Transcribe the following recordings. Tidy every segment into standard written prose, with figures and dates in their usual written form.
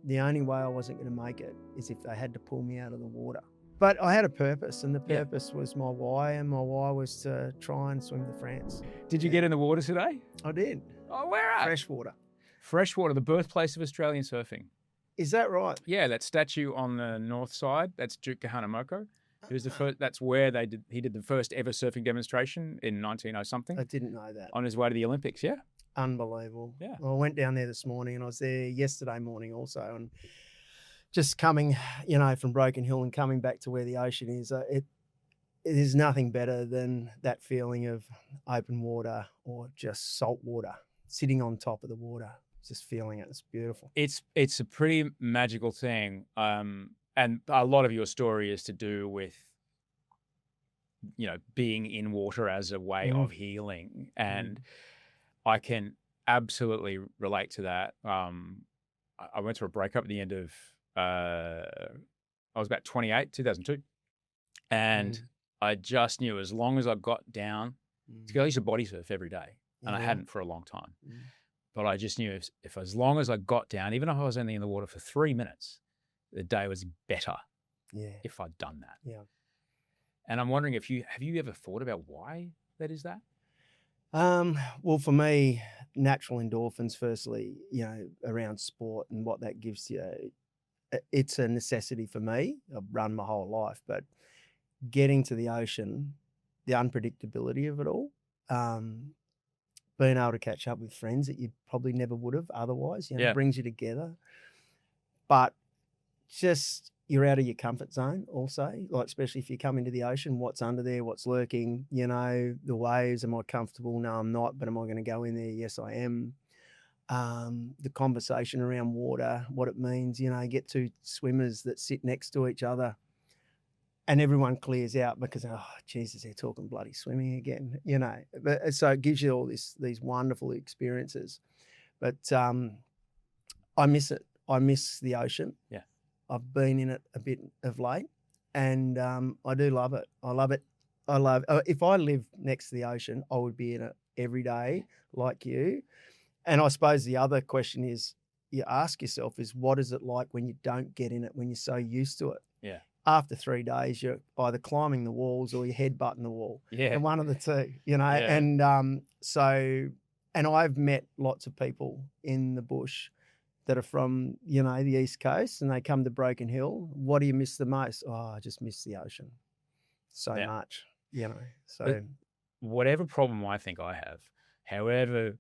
the only way I wasn't going to make it is if they had to pull me out of the water. But I had a purpose, and the purpose was my why, and my why was to try and swim to France. Did you get in the water today? I did. Oh, where at? Freshwater. Freshwater, the birthplace of Australian surfing. Is that right? Yeah, that statue on the north side, that's Duke Kahanamoko. Who's the first? That's where he did the first ever surfing demonstration in 1900-something. I didn't know that. On his way to the Olympics, yeah. Unbelievable. Yeah. Well, I went down there this morning, and I was there yesterday morning also, and just coming, from Broken Hill and coming back to where the ocean is, it is nothing better than that feeling of open water or just salt water, sitting on top of the water, just feeling it. It's beautiful. It's a pretty magical thing. And a lot of your story is to do with, being in water as a way of healing. And I can absolutely relate to that. I went through a breakup at the end of, I was about 28, 2002. And I just knew as long as I got down, because I used to body surf every day, and I hadn't for a long time. But I just knew if as long as I got down, even if I was only in the water for 3 minutes, the day was better if I'd done that. Yeah. And I'm wondering have you ever thought about why that is that? Well, for me, natural endorphins, firstly, around sport and what that gives you, it's a necessity for me. I've run my whole life, but getting to the ocean, the unpredictability of it all, being able to catch up with friends that you probably never would have otherwise, brings you together. But just you're out of your comfort zone also, like especially if you come into the ocean, what's under there, what's lurking, the waves, am I comfortable? No, I'm not, but am I going to go in there? Yes, I am. The conversation around water, what it means, get two swimmers that sit next to each other and everyone clears out because, oh, Jesus, they're talking bloody swimming again, But, so it gives you all these wonderful experiences. But I miss it. I miss the ocean. Yeah. I've been in it a bit of late, and I do love it. I love it. If I lived next to the ocean, I would be in it every day like you. And I suppose the other question is, you ask yourself is, what is it like when you don't get in it, when you're so used to it? Yeah. After 3 days, you're either climbing the walls or you're headbutting the wall. Yeah. And one of the two, Yeah. And and I've met lots of people in the bush that are from, the East Coast, and they come to Broken Hill. What do you miss the most? Oh, I just miss the ocean so much, So but whatever problem I think I have, however,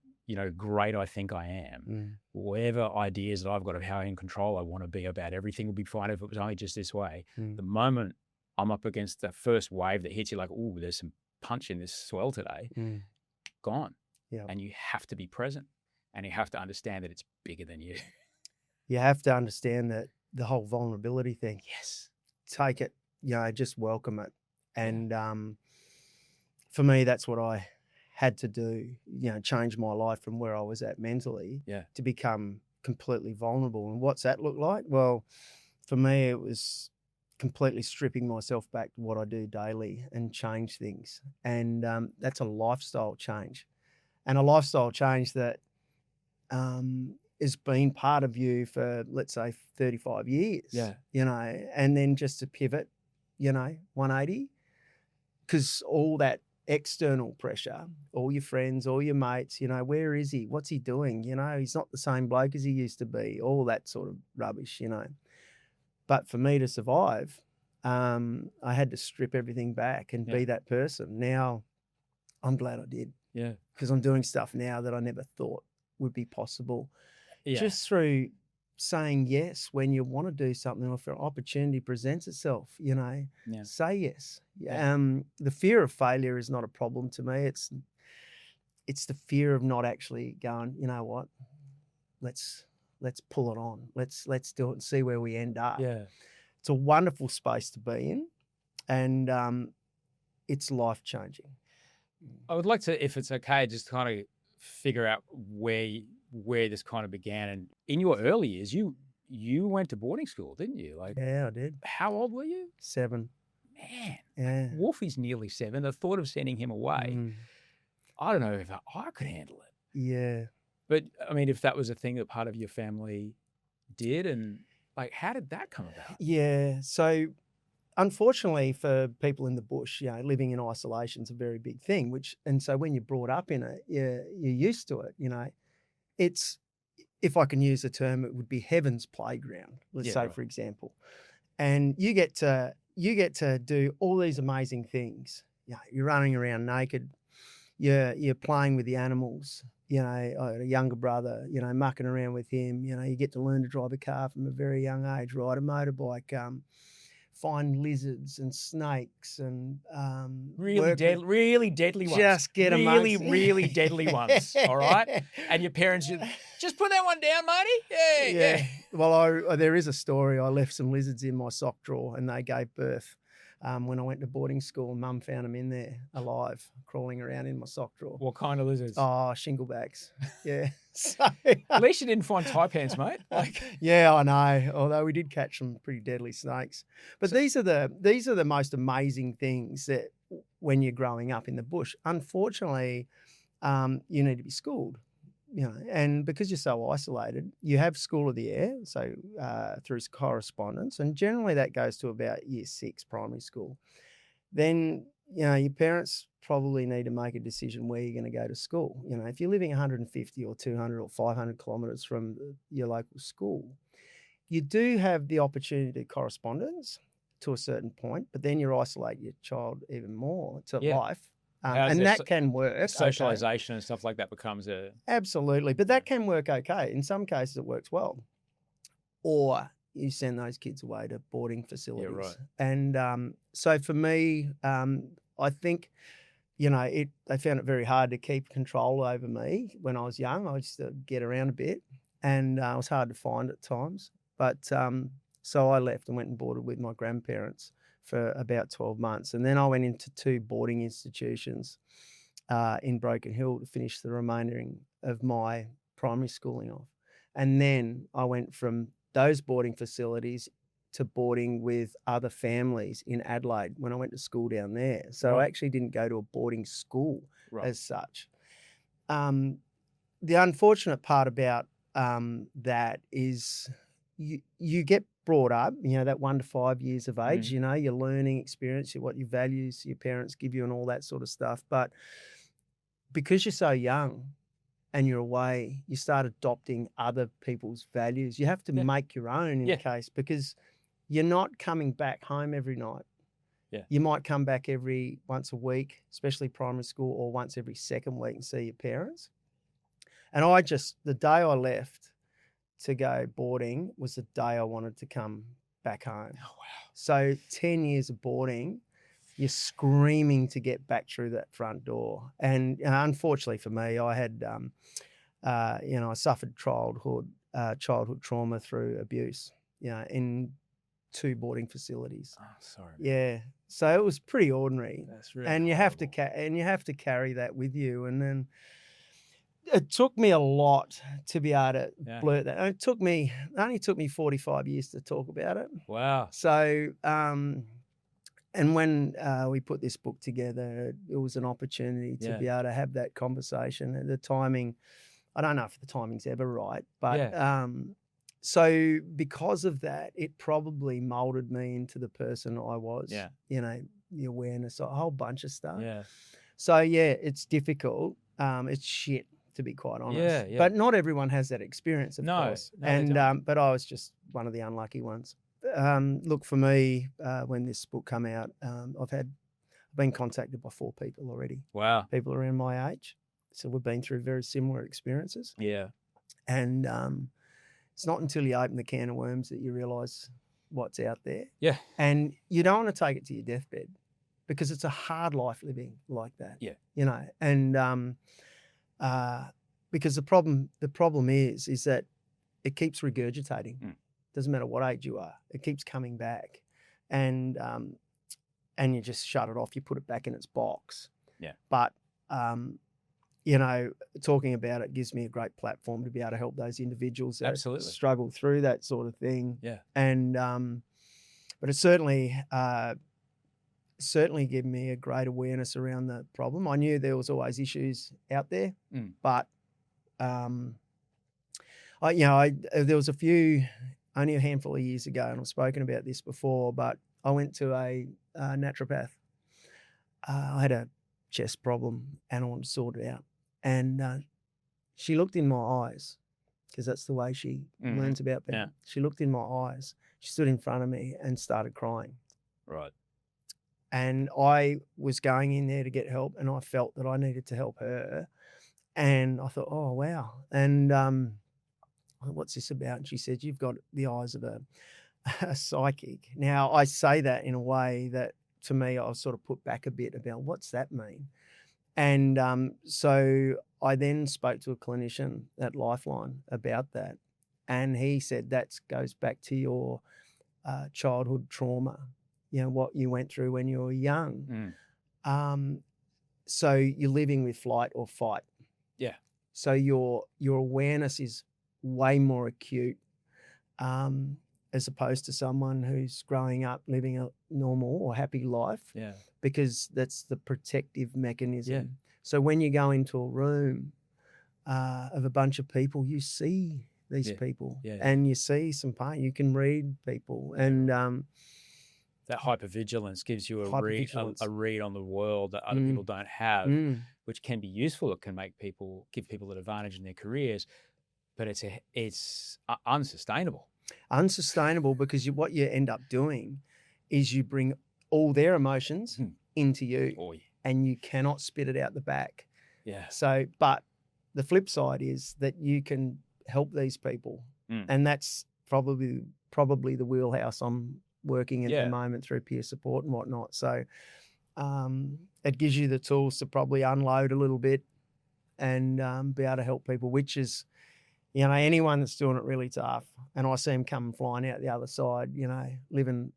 great I think I am, whatever ideas that I've got of how in control I want to be about everything would be fine if it was only just this way. The moment I'm up against the first wave that hits you like, oh, there's some punch in this swell today, gone. Yeah. And you have to be present. And you have to understand that it's bigger than you. You have to understand that the whole vulnerability thing. Yes. Take it, just welcome it. And for me, that's what I had to do, change my life from where I was at mentally to become completely vulnerable. And what's that look like? Well, for me, it was completely stripping myself back to what I do daily and change things. And that's a lifestyle change. And a lifestyle change that has been part of you for, let's say, 35 years, and then just to pivot, 180, because all that external pressure, all your friends, all your mates, where is he? What's he doing? He's not the same bloke as he used to be, all that sort of rubbish, But for me to survive, I had to strip everything back and be that person. Now, I'm glad I did. Yeah. Because I'm doing stuff now that I never thought would be possible. Yeah. Just through saying yes when you want to do something, or if an opportunity presents itself, say yes. The fear of failure is not a problem to me. It's the fear of not actually going, you know what, let's pull it on. Let's do it and see where we end up. Yeah. It's a wonderful space to be in, and it's life-changing. I would like to, if it's okay, just kind of figure out where this kind of began. And in your early years, you went to boarding school, didn't you? Yeah, I did. How old were you? 7. Man, yeah. Wolfie's nearly 7. The thought of sending him away, I don't know if I could handle it. Yeah. But I mean, if that was a thing that part of your family did, and like, how did that come about? Yeah. So unfortunately for people in the bush, living in isolation is a very big thing, and so when you're brought up in it, you're used to it, It's, if I can use the term, it would be heaven's playground, let's say, for example. And you get to do all these amazing things. You're running around naked, you're playing with the animals. I had a younger brother, mucking around with him. You get to learn to drive a car from a very young age, ride a motorbike, find lizards and snakes and really deadly ones. Just get amongst really deadly ones. All right, and your parents just put that one down, matey. Yeah. Well, there is a story. I left some lizards in my sock drawer, and they gave birth. When I went to boarding school, Mum found them in there alive, crawling around in my sock drawer. What kind of lizards? Oh, shinglebacks. Yeah. So, at least you didn't find taipans, mate. Yeah, I know. Although we did catch some pretty deadly snakes. But these are the most amazing things that when you're growing up in the bush. Unfortunately, you need to be schooled. And because you're so isolated, you have school of the air, so through correspondence, and generally that goes to about year 6 primary school. Then, your parents probably need to make a decision where you're going to go to school. If you're living 150 or 200 or 500 kilometres from your local school, you do have the opportunity to correspondence to a certain point, but then you isolate your child even more to life. And that can work. Socialization and stuff like that becomes a... Absolutely. But that can work okay. In some cases, it works well. Or you send those kids away to boarding facilities. Yeah, right. And so for me, I think, they found it very hard to keep control over me when I was young. I used to get around a bit, and it was hard to find at times. But so I left and went and boarded with my grandparents for about 12 months. And then I went into 2 boarding institutions in Broken Hill to finish the remaining of my primary schooling off. And then I went from those boarding facilities to boarding with other families in Adelaide when I went to school down there. So I actually didn't go to a boarding school as such. The unfortunate part about that is you get brought up, that 1 to 5 years of age, your learning experience, what your values your parents give you and all that sort of stuff. But because you're so young and you're away, you start adopting other people's values. You have to make your own in a case, because you're not coming back home every night. Yeah. You might come back once a week, especially primary school, or once every second week and see your parents. And the day I left to go boarding was the day I wanted to come back home. Oh, wow. So 10 years of boarding, you're screaming to get back through that front door. And unfortunately for me, I had, I suffered childhood trauma through abuse, in 2 boarding facilities. Oh, sorry. Yeah. So it was pretty ordinary. That's really and you have to carry that with you. And then it took me a lot to be able to blurt that. And it only took me 45 years to talk about it. Wow. So, and when we put this book together, it was an opportunity to be able to have that conversation. And the timing, I don't know if the timing's ever right, but so because of that, it probably molded me into the person I was. Yeah. The awareness, a whole bunch of stuff. Yeah. So it's difficult. It's shit, to be quite honest. Yeah. But not everyone has that experience, of course. No, and but I was just one of the unlucky ones. Look, for me, when this book came out, I've been contacted by 4 people already. Wow. People around my age. So we've been through very similar experiences. Yeah. And it's not until you open the can of worms that you realise what's out there. Yeah. And you don't want to take it to your deathbed, because it's a hard life living like that. Yeah. And because the problem is that it keeps regurgitating. Doesn't matter what age you are, it keeps coming back, and you just shut it off. You put it back in its box. Yeah. But talking about it gives me a great platform to be able to help those individuals that struggle through that sort of thing. Yeah. And but it certainly gave me a great awareness around the problem. I knew there was always issues out there, but There was only a handful of years ago, and I've spoken about this before, but I went to a naturopath. I had a chest problem and I wanted to sort it out. And she looked in my eyes, because that's the way she learns about people. Yeah. She looked in my eyes. She stood in front of me and started crying. Right. And I was going in there to get help, and I felt that I needed to help her. And I thought, oh, wow. And what's this about? And she said, you've got the eyes of a psychic. Now, I say that in a way that, to me, I was sort of put back a bit about what's that mean? And so I then spoke to a clinician at Lifeline about that. And he said that goes back to your childhood trauma, what you went through when you were young. So you're living with flight or fight. Yeah. So your awareness is way more acute as opposed to someone who's growing up living a normal or happy life. Yeah. Because that's the protective mechanism. Yeah. So when you go into a room of a bunch of people, you see these people and you see some pain. You can read people. And that hypervigilance gives you a read on the world that other people don't have, which can be useful. It can give people an advantage in their careers, but it's unsustainable. Unsustainable because what you end up doing is you bring all their emotions into you and you cannot spit it out the back. Yeah. So, but the flip side is that you can help these people. And that's probably the wheelhouse I'm working at the moment through peer support and whatnot. So it gives you the tools to probably unload a little bit and be able to help people, which is, anyone that's doing it really tough. And I see them come flying out the other side, living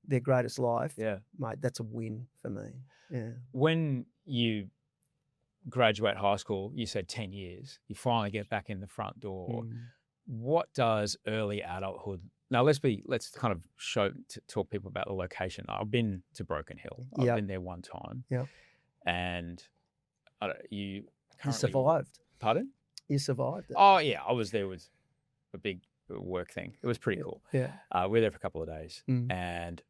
their greatest life. Yeah. Mate, that's a win for me. Yeah. When you graduate high school, you said 10 years, you finally get back in the front door. What does early adulthood, now let's kind of talk people about the location. I've been to Broken Hill. I've been there one time. Yeah. And you survived. Pardon? You survived it. Oh yeah. I was there with a big work thing. It was pretty cool. Yeah. We were there for a couple of days and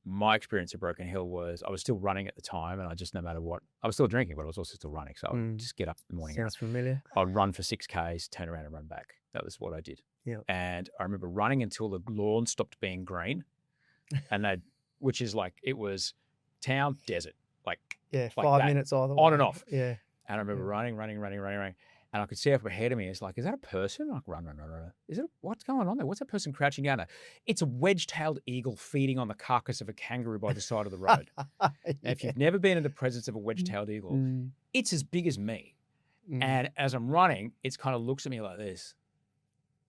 my experience at Broken Hill was I was still running at the time, and I just, no matter what, I was still drinking, but I was also still running. So I would just get up in the morning. Sounds familiar. I'd run for 6Ks, turn around and run back. That was what I did. Yeah. And I remember running until the lawn stopped being green, and which is like, it was town, desert, like 5 minutes either way. On and off. Yeah. And I remember running. And I could see up ahead of me, it's like, is that a person? Like, run. Is it, what's going on there? What's that person crouching down there? It's a wedge-tailed eagle feeding on the carcass of a kangaroo by the side of the road. Now, if you've never been in the presence of a wedge-tailed eagle, it's as big as me. And as I'm running, it kind of looks at me like this.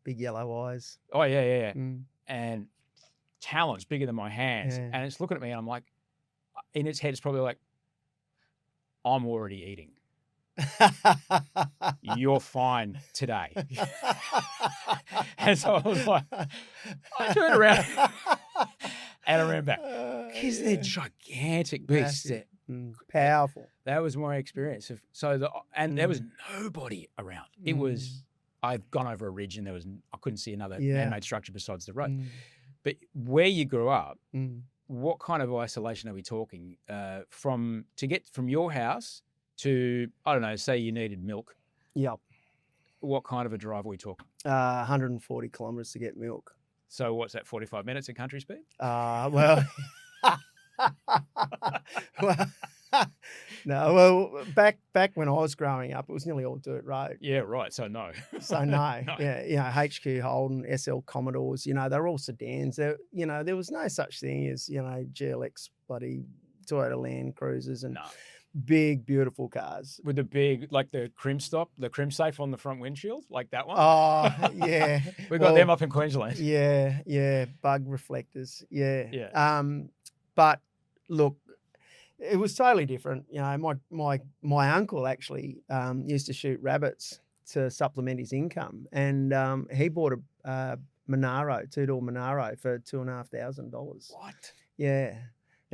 Big yellow eyes. Oh, yeah. And talons bigger than my hands. Yeah. And it's looking at me, and I'm like, in its head, it's probably like, I'm already eating. You're fine today. And so I was like, I turned around and I ran back. Because they're gigantic beasts. Powerful. That was my experience. There was nobody around. It was, I'd gone over a ridge and I couldn't see another man-made structure besides the road. But where you grew up, what kind of isolation are we talking? To get from your house to, I don't know, say you needed milk. Yep. What kind of a drive are we talking? 140 kilometres to get milk. So what's that, 45 minutes at country speed? Well, back when I was growing up, it was nearly all dirt road. Yeah, right. So no. So no. Yeah, HQ Holden, SL Commodores, they're all sedans. There was no such thing as, GLX bloody Toyota Land Cruisers and big, beautiful cars. With the big, like the crim safe on the front windshield, like that one? Oh, yeah. We got them up in Queensland. Yeah. Bug reflectors. Yeah. But look, it was totally different. My uncle actually used to shoot rabbits to supplement his income. And he bought a Monaro, two-door Monaro for $2,500. What? Yeah.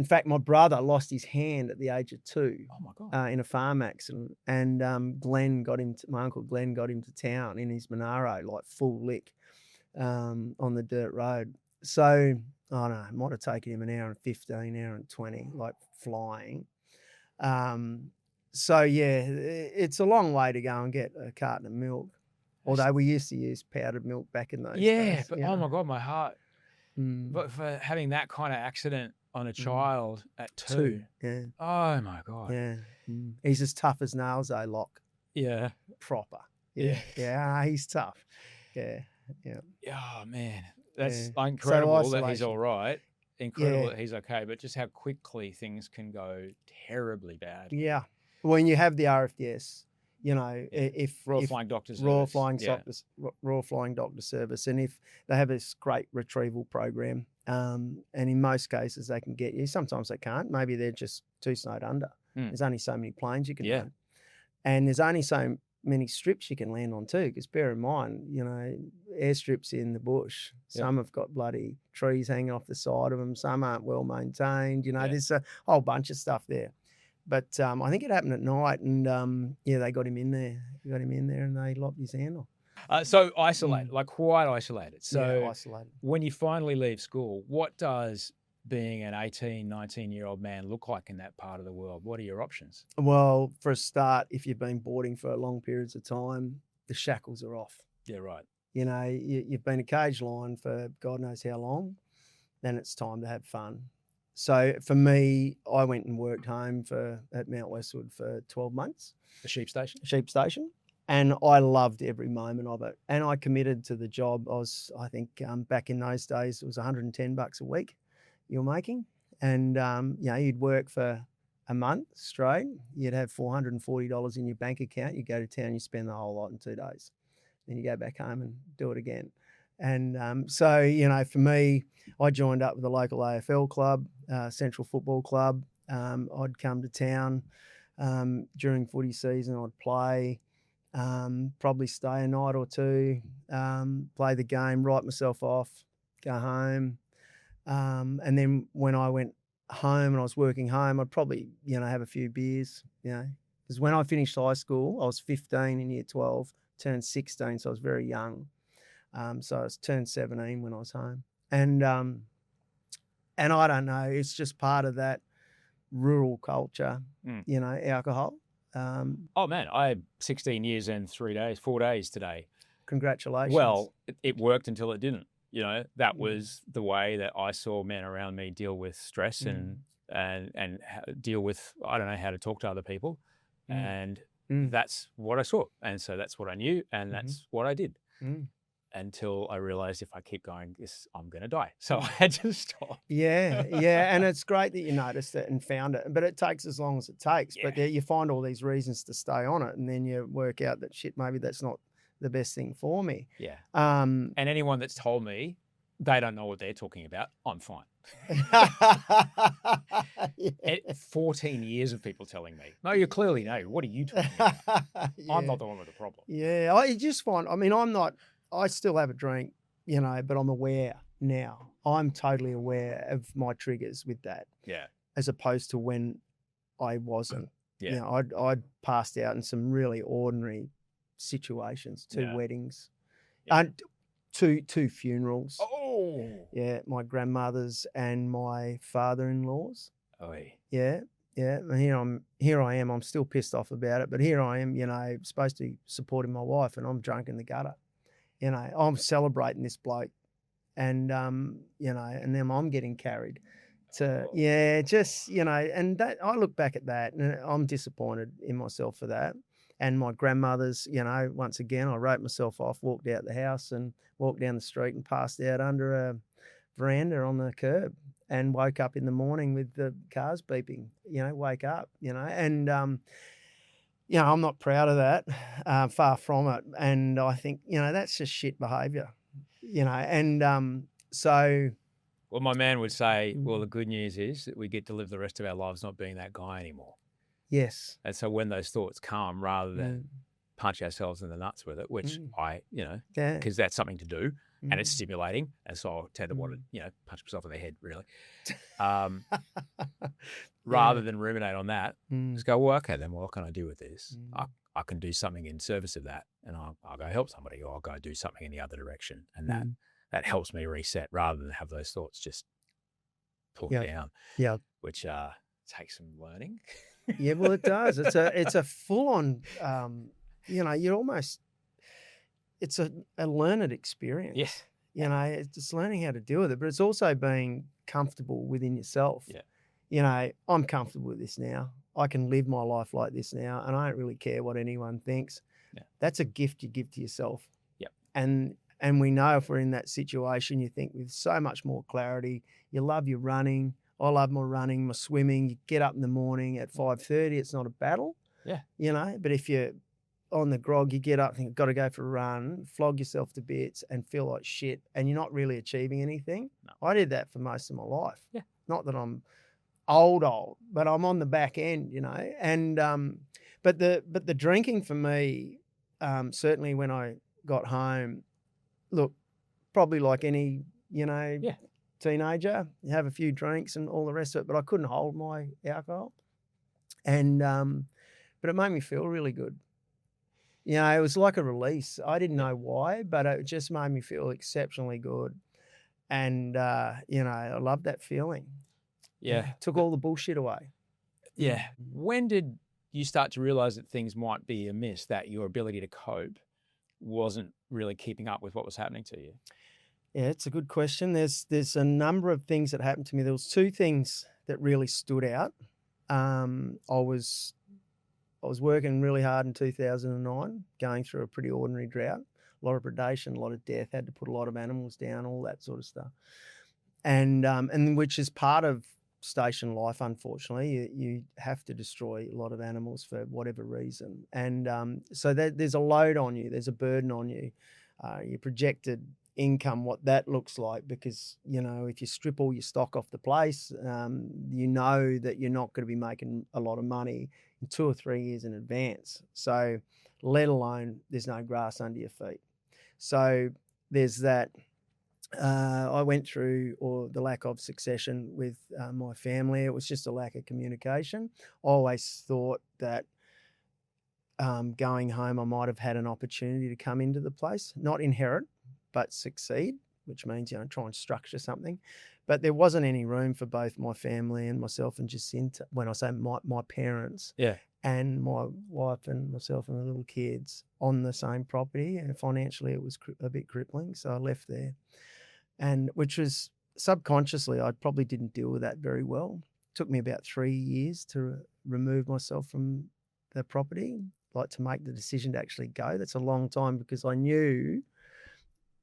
In fact, my brother lost his hand at the age of 2 Oh my God. in a farm accident, and my uncle Glenn got him to town in his Monaro, like full lick, on the dirt road. So, I don't know, it might have taken him an hour and 15, hour and 20, like flying. So yeah, it's a long way to go and get a carton of milk. Although we used to use powdered milk back in those days. But Yeah. oh my God, my heart. But for having that kind of accident on a child at 2. Yeah. Oh my God. Yeah. He's as tough as nails though, Locke. Yeah. Proper. Yeah. Yeah, he's tough. Yeah. Yeah. Oh man. That's Yeah. incredible So that he's all right. Incredible Yeah. that he's okay, but just how quickly things can go terribly bad. Yeah. When you have the RFDS, you know, if Royal Flying Doctor Service. Royal Flying Doctor Service, and if they have this great retrieval program, and in most cases they can get you. Sometimes they can't. Maybe they're just too snowed under. There's only so many planes you can run, and there's only so many strips you can land on too. Because bear in mind, you know, airstrips in the bush. Some have got bloody trees hanging off the side of them. Some aren't well maintained. You know, there's a whole bunch of stuff there. But I think it happened at night, and they got him in there. And they lopped his hand off. So isolated, like quite isolated. So isolated. When you finally leave school, what does being an 18, 19-year-old man look like in that part of the world? What are your options? Well, for a start, if you've been boarding for long periods of time, the shackles are off. Yeah, right. You know, you've been a cage lion for God knows how long, then it's time to have fun. So for me, I went and worked home at Mount Westwood for 12 months. The sheep station? And I loved every moment of it. And I committed to the job. I think back in those days, it was $110 a week you're making. And, you'd work for a month straight. You'd have $440 in your bank account. You go to town, you spend the whole lot in 2 days. Then you go back home and do it again. And so, for me, I joined up with the local AFL club, Central Football Club. I'd come to town during footy season. I'd play, probably stay a night or two, play the game, write myself off, go home. And then when I went home and I was working home, I'd probably, have a few beers, because when I finished high school, I was 15 in year 12, turned 16, so I was very young. So I was turned 17 when I was home. And I don't know, it's just part of that rural culture, alcohol. Oh man, I had 16 years and 4 days today. Congratulations. Well, it worked until it didn't. That was the way that I saw men around me deal with stress and deal with, I don't know, how to talk to other people. And that's what I saw. And so that's what I knew. And that's what I did. Until I realized if I keep going, I'm going to die. So I had to stop. Yeah. And it's great that you noticed it and found it, but it takes as long as it takes. Yeah. But you find all these reasons to stay on it, and then you work out that maybe that's not the best thing for me. Yeah. And anyone that's told me they don't know what they're talking about, I'm fine. 14 years of people telling me, no, you clearly know. What are you talking about? I'm not the one with the problem. Yeah. I just find, I still have a drink, but I'm aware now. I'm totally aware of my triggers with that. Yeah. As opposed to when I wasn't. Yeah. I'd passed out in some really ordinary situations, 2 weddings, two funerals. Oh. Yeah, my grandmother's and my father-in-law's. Oh. Yeah. And here I am. I'm still pissed off about it, but here I am, supposed to be supporting my wife, and I'm drunk in the gutter. I'm celebrating this bloke, and and then I'm getting carried to, and that I look back at that and I'm disappointed in myself for that. And my grandmother's, once again, I wrote myself off, walked out the house and walked down the street and passed out under a veranda on the curb, and woke up in the morning with the cars beeping, wake up, and, I'm not proud of that, far from it. And I think, that's just shit behaviour, and so. Well, my man would say, well, the good news is that we get to live the rest of our lives not being that guy anymore. Yes. And so when those thoughts come, rather than punch ourselves in the nuts with it, which because that's something to do, and it's stimulating. And so I tend to want to, punch myself in the head, really. Rather than ruminate on that, just go, well, okay, then what can I do with this? I can do something in service of that, and I'll go help somebody, or I'll go do something in the other direction. And that helps me reset rather than have those thoughts just pull me down. Yeah. Which takes some learning. Yeah, well, it does. It's a full on, you're almost, it's a learned experience. Yes. It's just learning how to deal with it, but it's also being comfortable within yourself. Yeah. I'm comfortable with this now. I can live my life like this now, and I don't really care what anyone thinks. Yeah. That's a gift you give to yourself. Yep. And we know if we're in that situation, you think with so much more clarity. You love your running. I love my running, my swimming. You get up in the morning at 5:30. It's not a battle. Yeah. But if you're on the grog, you get up, think, I've got to go for a run, flog yourself to bits and feel like shit, and you're not really achieving anything. No. I did that for most of my life. Yeah. Not that I'm old, but I'm on the back end, and but the drinking for me, certainly when I got home, look, probably like any, teenager, you have a few drinks and all the rest of it, but I couldn't hold my alcohol. And but it made me feel really good. It was like a release. I didn't know why, but it just made me feel exceptionally good. And I love that feeling. Yeah. Took all the bullshit away. Yeah. When did you start to realize that things might be amiss, that your ability to cope wasn't really keeping up with what was happening to you? Yeah, it's a good question. There's a number of things that happened to me. There was two things that really stood out. I was working really hard in 2009, going through a pretty ordinary drought, a lot of predation, a lot of death, had to put a lot of animals down, all that sort of stuff. And which is part of station life, unfortunately. You have to destroy a lot of animals for whatever reason. And so there's a load on you, there's a burden on you. Your projected income, what that looks like, because, if you strip all your stock off the place, you know that you're not going to be making a lot of money in 2 or 3 years in advance. So let alone there's no grass under your feet. So there's that. I went through the lack of succession with my family. It was just a lack of communication. I always thought that going home, I might have had an opportunity to come into the place, not inherit, but succeed, which means, try and structure something. But there wasn't any room for both my family and myself and Jacinta, when I say my parents, and my wife and myself and the little kids on the same property. And financially, it was a bit crippling. So I left there. And which was subconsciously, I probably didn't deal with that very well. It took me about 3 years to remove myself from the property, like to make the decision to actually go. That's a long time, because I knew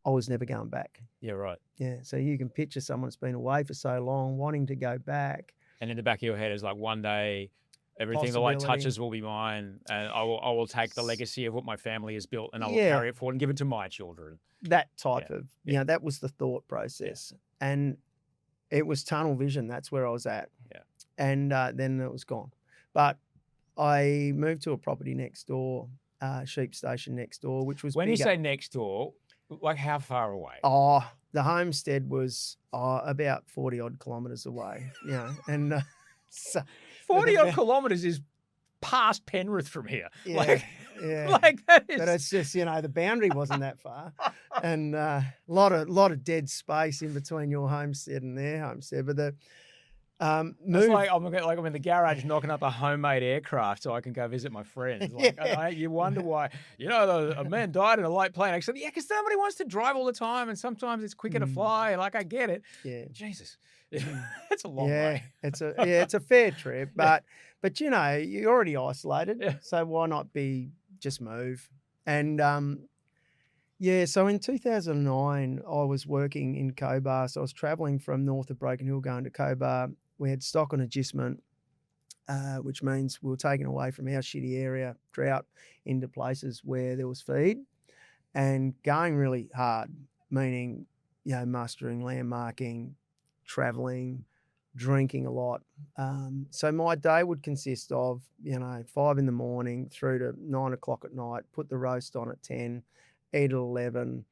I was never going back. Yeah, right. Yeah, so you can picture someone that's been away for so long, wanting to go back. And in the back of your head is like, one day everything the light touches will be mine, and I will take the legacy of what my family has built, and I will carry it forward and give it to my children. That type of, that was the thought process. Yeah. And it was tunnel vision. That's where I was at. Yeah. And then it was gone. But I moved to a property next door, sheep station next door, which was When bigger. you say next door, like how far away? Oh, the homestead was about 40 odd kilometres away. And so 40 odd kilometres is past Penrith from here. Yeah. Like that is. But it's just, the boundary wasn't that far. And a lot of dead space in between your homestead and their homestead. But the it's like I'm in the garage knocking up a homemade aircraft so I can go visit my friends. Like, you wonder why, a man died in a light plane. Actually, because somebody wants to drive all the time, and sometimes it's quicker to fly. Like, I get it. Yeah. Jesus. It's a long way. It's a fair trip, but you're already isolated, so why not just move? And so in 2009, I was working in Cobar, so I was travelling from north of Broken Hill going to Cobar. We had stock on adjustment, which means we were taken away from our shitty area, Drought, into places where there was feed, and going really hard, meaning, mustering, landmarking, travelling, drinking a lot. So my day would consist of, 5 in the morning through to 9 o'clock at night, put the roast on at 10, eat at 11,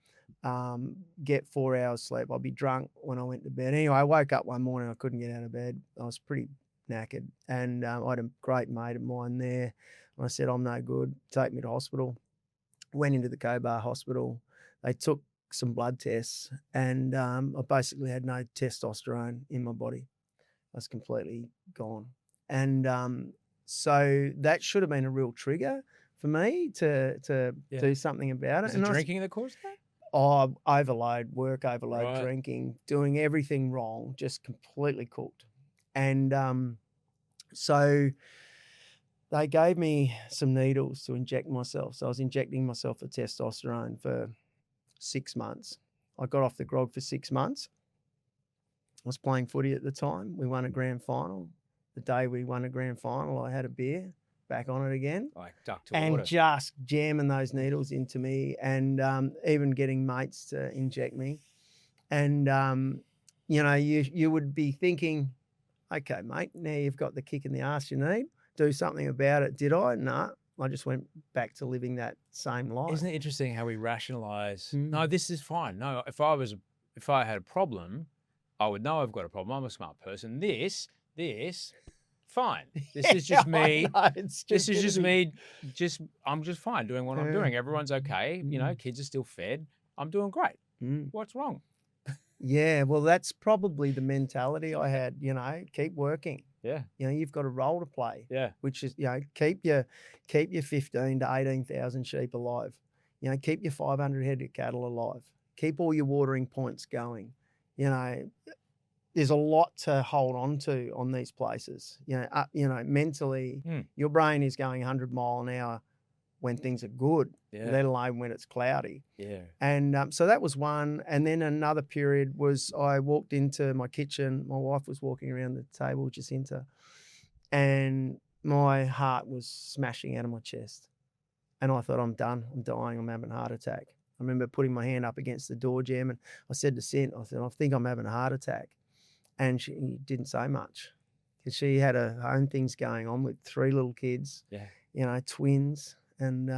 get 4 hours sleep. I'd be drunk when I went to bed. Anyway, I woke up one morning, I couldn't get out of bed. I was pretty knackered. And I had a great mate of mine there. And I said, I'm no good. Take me to hospital. Went into the Cobar hospital. They took some blood tests, and I basically had no testosterone in my body. I was completely gone. And so that should have been a real trigger for me to do something about it. Was it drinking that caused that? Oh, overload, work overload, drinking, doing everything wrong, just completely cooked. And so they gave me some needles to inject myself. So I was injecting myself with testosterone for 6 months. I got off the grog for 6 months. I was playing footy at the time. We won a grand final. The day we won a grand final, I had a beer, back on it again. Like duck to and water. Just jamming those needles into me, and even getting mates to inject me. And, you would be thinking, okay, mate, now you've got the kick in the ass you need. Do something about it. Did I? No. I just went back to living that same life. Isn't it interesting how we rationalize, no, this is fine. No, if I had a problem, I would know I've got a problem. I'm a smart person. This, fine. This is just me. This is just me. I'm just fine doing what I'm doing. Everyone's okay. Kids are still fed. I'm doing great. What's wrong? Yeah, well, that's probably the mentality I had, keep working. Yeah. You've got a role to play. Yeah. Which is, keep your 15 to 18,000 sheep alive. Keep your 500 head of cattle alive. Keep all your watering points going. There's a lot to hold on to on these places. Mentally, your brain is going 100 mile an hour when things are good, let alone when it's cloudy. Yeah. And so that was one. And then another period was I walked into my kitchen. My wife was walking around the table, Jacinta, and my heart was smashing out of my chest. And I thought, I'm done. I'm dying. I'm having a heart attack. I remember putting my hand up against the door jamb, and I said to Cint, I said, I think I'm having a heart attack. And she didn't say much because she had her own things going on with 3 little kids, twins. And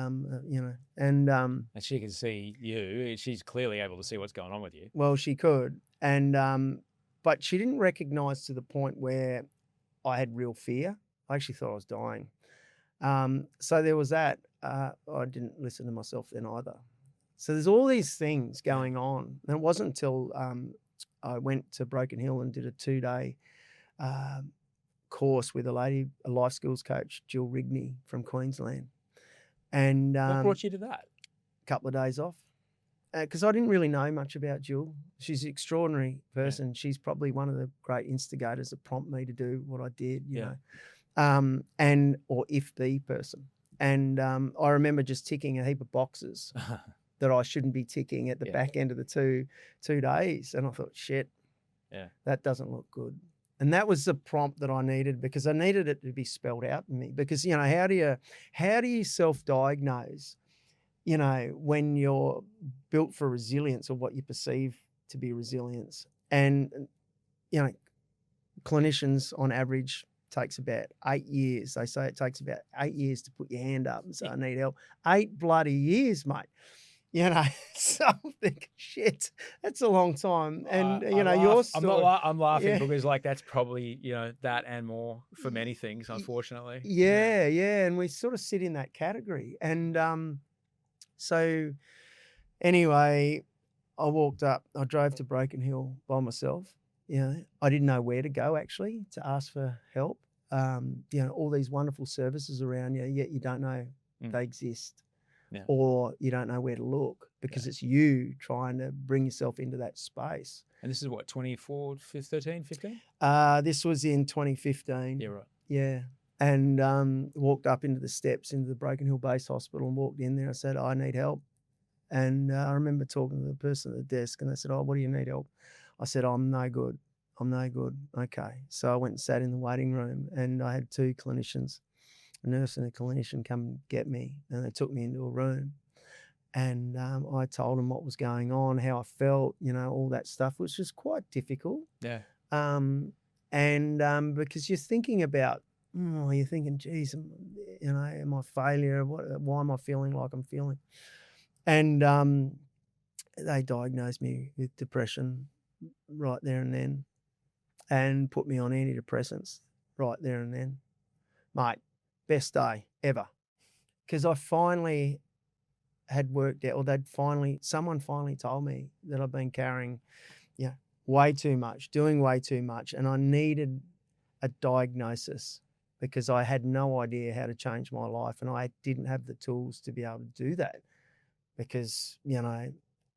and she can see you. She's clearly able to see what's going on with you. Well, she could, and but she didn't recognise to the point where I had real fear. I actually thought I was dying. So there was that. I didn't listen to myself then either. So there's all these things going on, and it wasn't until I went to Broken Hill and did a 2-day course with a life skills coach, Jill Rigney from Queensland. And what brought you to that? A couple of days off, because I didn't really know much about Jill. She's an extraordinary person. She's probably one of the great instigators that prompted me to do what I did, you know, or if the person. And I remember just ticking a heap of boxes that I shouldn't be ticking at the back end of the two days. And I thought, shit, that doesn't look good. And that was the prompt that I needed, because I needed it to be spelled out in me. Because, how do you self-diagnose, when you're built for resilience, or what you perceive to be resilience? And, clinicians on average takes about 8 years. They say it takes about 8 years to put your hand up and say, I need help. 8 bloody years, mate. So I'm thinking, shit, that's a long time. And, your story. I'm laughing because, that's probably, that and more for many things, unfortunately. Yeah. And we sort of sit in that category. And so anyway, I drove to Broken Hill by myself. I didn't know where to go, actually, to ask for help. All these wonderful services around you, yet you don't know they exist. Yeah. Or you don't know where to look, because it's you trying to bring yourself into that space. And this is what, 13, 15? This was in 2015. Yeah, right. Yeah. And walked up into the steps into the Broken Hill Base Hospital and walked in there. I said, I need help. And I remember talking to the person at the desk, and they said, what do you need help? I said, I'm no good. Okay. So I went and sat in the waiting room, and I had 2 clinicians, a nurse and a clinician, come get me, and they took me into a room, and I told them what was going on, how I felt, all that stuff, which was quite difficult. Yeah. And because you're thinking about, geez, am I a failure? Why am I feeling like I'm feeling? And they diagnosed me with depression right there and then and put me on antidepressants right there and then. Mate, best day ever. Because I finally had worked out, or someone finally told me that I've been carrying, way too much, doing way too much, and I needed a diagnosis because I had no idea how to change my life, and I didn't have the tools to be able to do that because,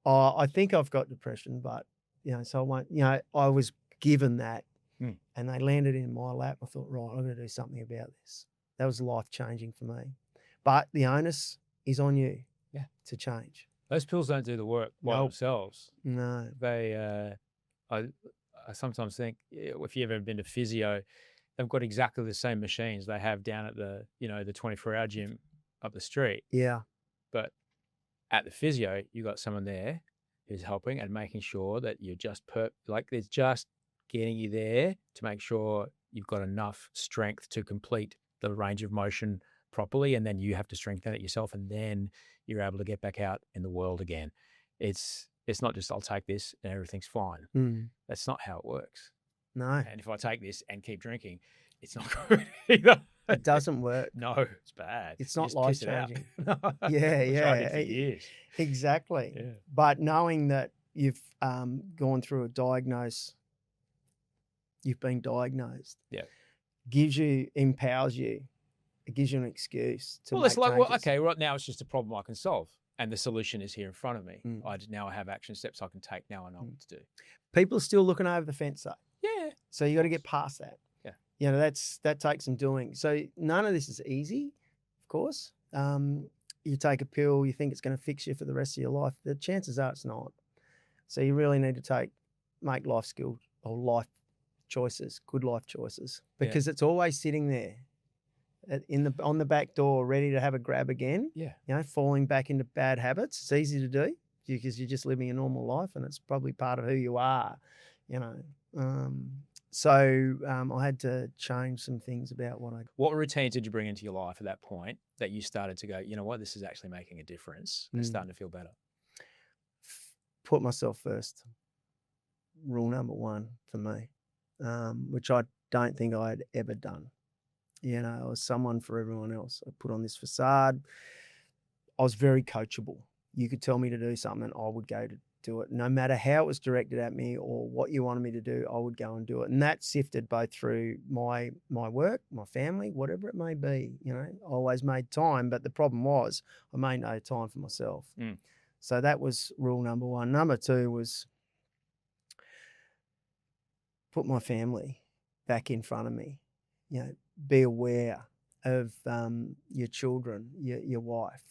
I think I've got depression, but, so I won't, I was given that and they landed in my lap. I thought, right, I'm going to do something about this. That was life-changing for me. But the onus is on you to change. Those pills don't do the work by themselves. No. They, I sometimes think if you've ever been to physio, they've got exactly the same machines they have down at the, the 24-hour gym up the street. Yeah. But at the physio, you got someone there who's helping and making sure that you're just there's just getting you there to make sure you've got enough strength to complete the range of motion properly, and then you have to strengthen it yourself, and then you're able to get back out in the world again. It's not just I'll take this and everything's fine. That's not how it works. No. And if I take this and keep drinking, it's not good either. It doesn't work. No, it's bad. It's not life-changing. Yeah. Tried it for years. Exactly. Yeah. But knowing that you've gone through you've been diagnosed. Yeah. Empowers you. It gives you an excuse to it's like, okay, right now it's just a problem I can solve, and the solution is here in front of me. Now I have action steps I can take. Now I know what to do. People are still looking over the fence, though. Yeah. So you got to get past that. Yeah. That takes some doing. So none of this is easy, of course. You take a pill, you think it's going to fix you for the rest of your life. The chances are it's not. So you really need to make life skills or life choices, good life choices, because it's always sitting there on the back door, ready to have a grab again. Yeah. Falling back into bad habits. It's easy to do because you're just living a normal life, and it's probably part of who you are. So I had to change some things about What routines did you bring into your life at that point that you started to go, you know what, this is actually making a difference? It's starting to feel better. Put myself first. Rule number one for me, which I don't think I had ever done. I was someone for everyone else. I put on this facade. I was very coachable. You could tell me to do something and I would go to do it. No matter how it was directed at me or what you wanted me to do, I would go and do it. And that sifted both through my work, my family, whatever it may be. I always made time, but the problem was I made no time for myself. So that was rule number one. Number two was put my family back in front of me. Be aware of your children, your wife,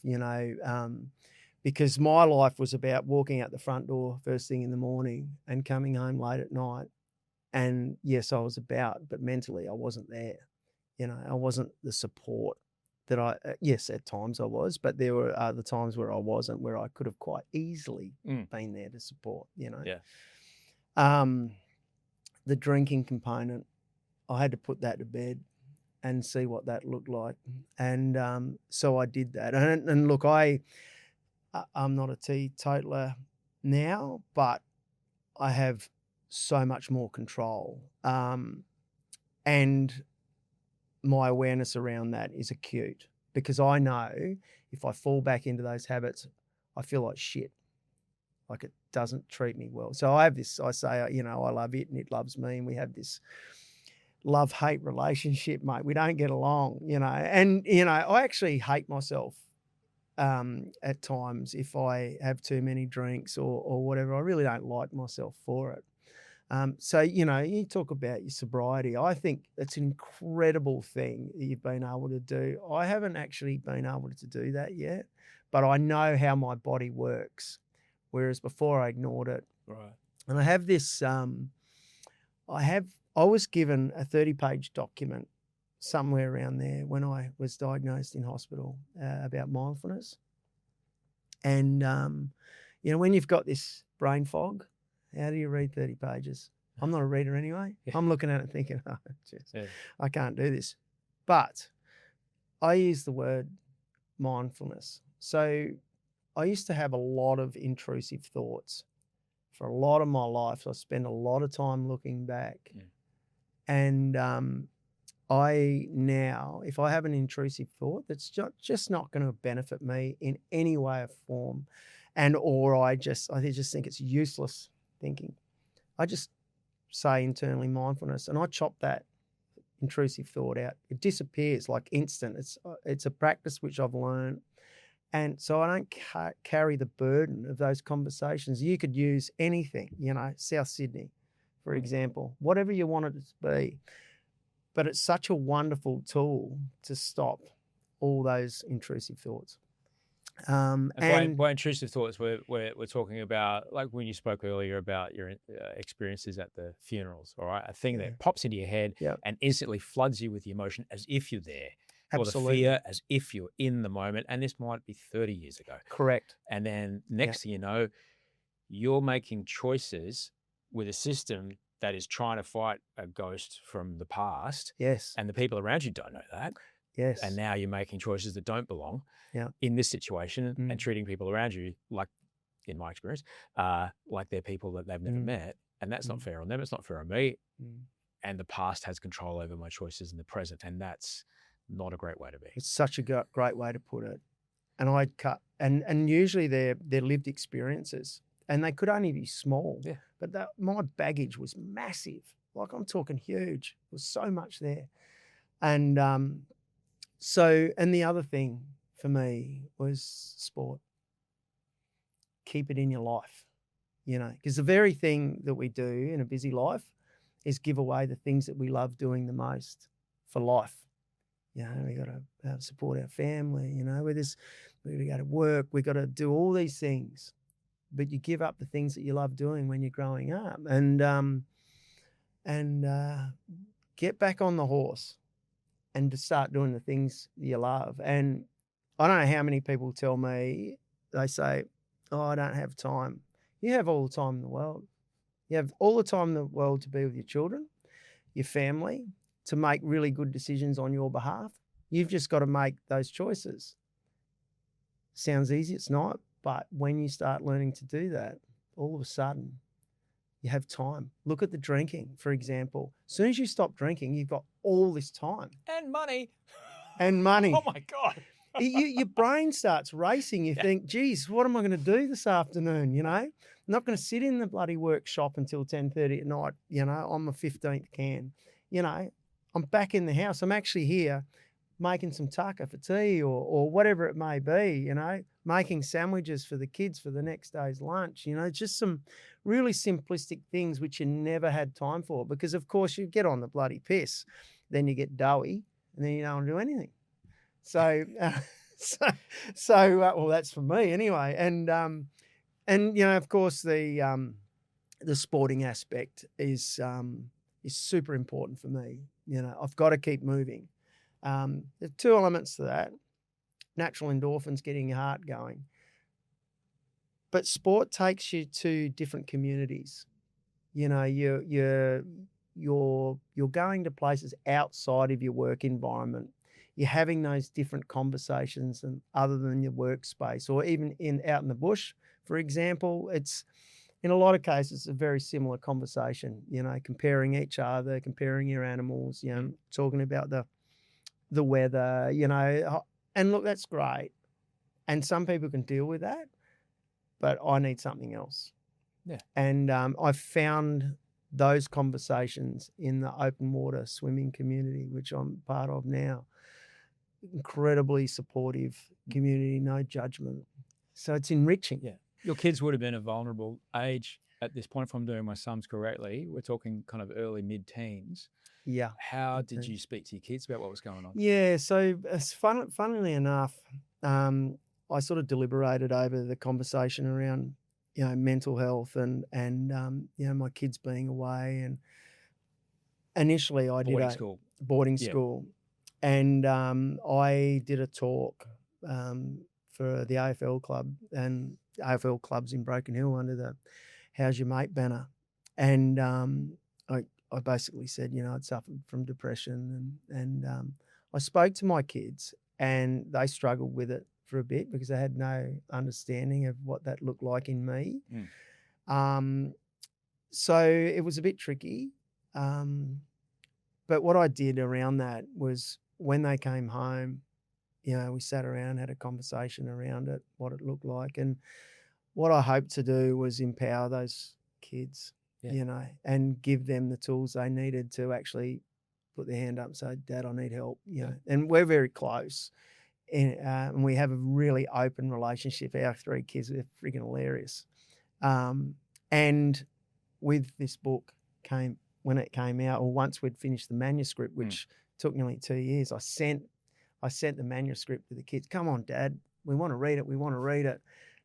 because my life was about walking out the front door first thing in the morning and coming home late at night. And yes, I was about, but mentally I wasn't there. I wasn't the support that yes, at times I was, but there were other times where I wasn't, where I could have quite easily been there to support, Yeah. The drinking component, I had to put that to bed and see what that looked like. And so I did that. And look, I'm not a teetotaler now, but I have so much more control. And my awareness around that is acute because I know if I fall back into those habits, I feel like shit. Like it doesn't treat me well. So I say, I love it and it loves me. And we have this love-hate relationship, mate. We don't get along, and, I actually hate myself at times if I have too many drinks or whatever. I really don't like myself for it. So, you talk about your sobriety. I think it's an incredible thing that you've been able to do. I haven't actually been able to do that yet, but I know how my body works, whereas before I ignored it. Right. And I have this, I was given a 30-page document somewhere around there when I was diagnosed in hospital about mindfulness. And, when you've got this brain fog, how do you read 30 pages? I'm not a reader anyway. Yeah. I'm looking at it thinking, I can't do this. But I use the word mindfulness. So I used to have a lot of intrusive thoughts for a lot of my life. So I spend a lot of time looking back. Yeah. And I now, if I have an intrusive thought that's just not going to benefit me in any way or form, or I just think it's useless thinking, I just say internally mindfulness, and I chop that intrusive thought out. It disappears like instant. It's a practice which I've learned. And so I don't carry the burden of those conversations. You could use anything, South Sydney, for example, whatever you want it to be. But it's such a wonderful tool to stop all those intrusive thoughts. And by intrusive thoughts, we're talking about, like when you spoke earlier about your experiences at the funerals, all right? A thing that pops into your head and instantly floods you with the emotion as if you're there. Absolutely. Or the fear as if you're in the moment. And this might be 30 years ago. Correct. And then next thing you know, you're making choices with a system that is trying to fight a ghost from the past. Yes. And the people around you don't know that. Yes. And now you're making choices that don't belong in this situation and treating people around you, like, in my experience, like they're people that they've never met. And that's not fair on them. It's not fair on me. And the past has control over my choices in the present. And that's not a great way to be. It's such a great way to put it. And I'd cut, and usually they're lived experiences, and they could only be small. Yeah. But my baggage was massive. Like, I'm talking huge. There was so much there. And and the other thing for me was sport. Keep it in your life, because the very thing that we do in a busy life is give away the things that we love doing the most for life. We got to support our family, we got to go to work, we got to do all these things, but you give up the things that you love doing when you're growing up, and get back on the horse and to start doing the things you love. And I don't know how many people tell me, they say, oh, I don't have time. You have all the time in the world. You have all the time in the world to be with your children, your family, to make really good decisions on your behalf. You've just got to make those choices. Sounds easy, it's not. But when you start learning to do that, all of a sudden, you have time. Look at the drinking, for example. As soon as you stop drinking, you've got all this time. And money. And money. Oh, my God. Your brain starts racing. You think, geez, what am I going to do this afternoon, I'm not going to sit in the bloody workshop until 10:30 at night, on my 15th can. I'm back in the house. I'm actually here making some tucker for tea or whatever it may be, making sandwiches for the kids for the next day's lunch, just some really simplistic things which you never had time for, because of course you get on the bloody piss, then you get doughy, and then you don't want to do anything. So, well, that's for me anyway. And of course the sporting aspect is super important for me. I've got to keep moving. There are two elements to that: natural endorphins, getting your heart going. But sport takes you to different communities. You're going to places outside of your work environment. You're having those different conversations and other than your workspace, or even out in the bush, for example. It's, in a lot of cases, a very similar conversation, comparing each other, comparing your animals, talking about the weather, and look, that's great. And some people can deal with that, but I need something else. Yeah. And I've found those conversations in the open water swimming community, which I'm part of now. Incredibly supportive community, no judgment. So it's enriching. Yeah. Your kids would have been a vulnerable age at this point, if I'm doing my sums correctly. We're talking kind of early mid-teens. Yeah. How did you speak to your kids about what was going on? Yeah, so funnily enough, I sort of deliberated over the conversation around, mental health and my kids being away. And initially I did boarding school. And I did a talk for the AFL club and AFL clubs in Broken Hill under the How's Your Mate banner. And I basically said, I'd suffered from depression and I spoke to my kids and they struggled with it for a bit because I had no understanding of what that looked like in me. So it was a bit tricky. But what I did around that was when they came home, we sat around, had a conversation around it, what it looked like. And what I hoped to do was empower those kids, and give them the tools they needed to actually put their hand up and say, Dad, I need help. And we're very close. And we have a really open relationship. Our 3 kids are freaking hilarious. And with this book when it came out, or once we'd finished the manuscript, which took nearly 2 years, I sent the manuscript to the kids. Come on, Dad, we want to read it. We want to read it.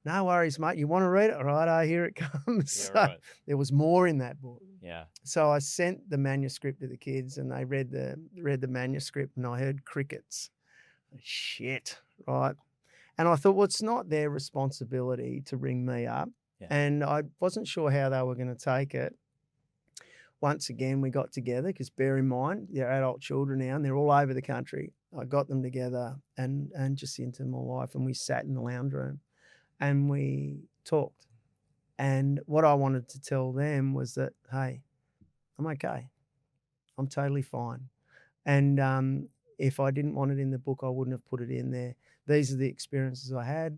No worries, mate. You want to read it? All right, here it comes. Yeah, right. There was more in that book. Yeah. So I sent the manuscript to the kids, and they read the manuscript, and I heard crickets. Shit, right? And I thought, well, it's not their responsibility to ring me up. Yeah. And I wasn't sure how they were going to take it. Once again, we got together because bear in mind, they're adult children now and they're all over the country. I got them together and Jacinta, my wife, and we sat in the lounge room and we talked. And what I wanted to tell them was that, hey, I'm okay. I'm totally fine. And if I didn't want it in the book, I wouldn't have put it in there. These are the experiences I had.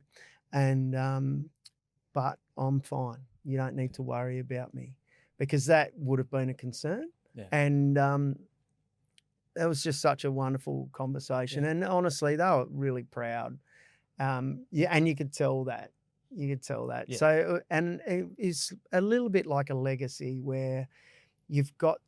But I'm fine. You don't need to worry about me, because that would have been a concern. Yeah. And that was just such a wonderful conversation. Yeah. And honestly, they were really proud. And you could tell that. Yeah. So, and it's a little bit like a legacy where I've got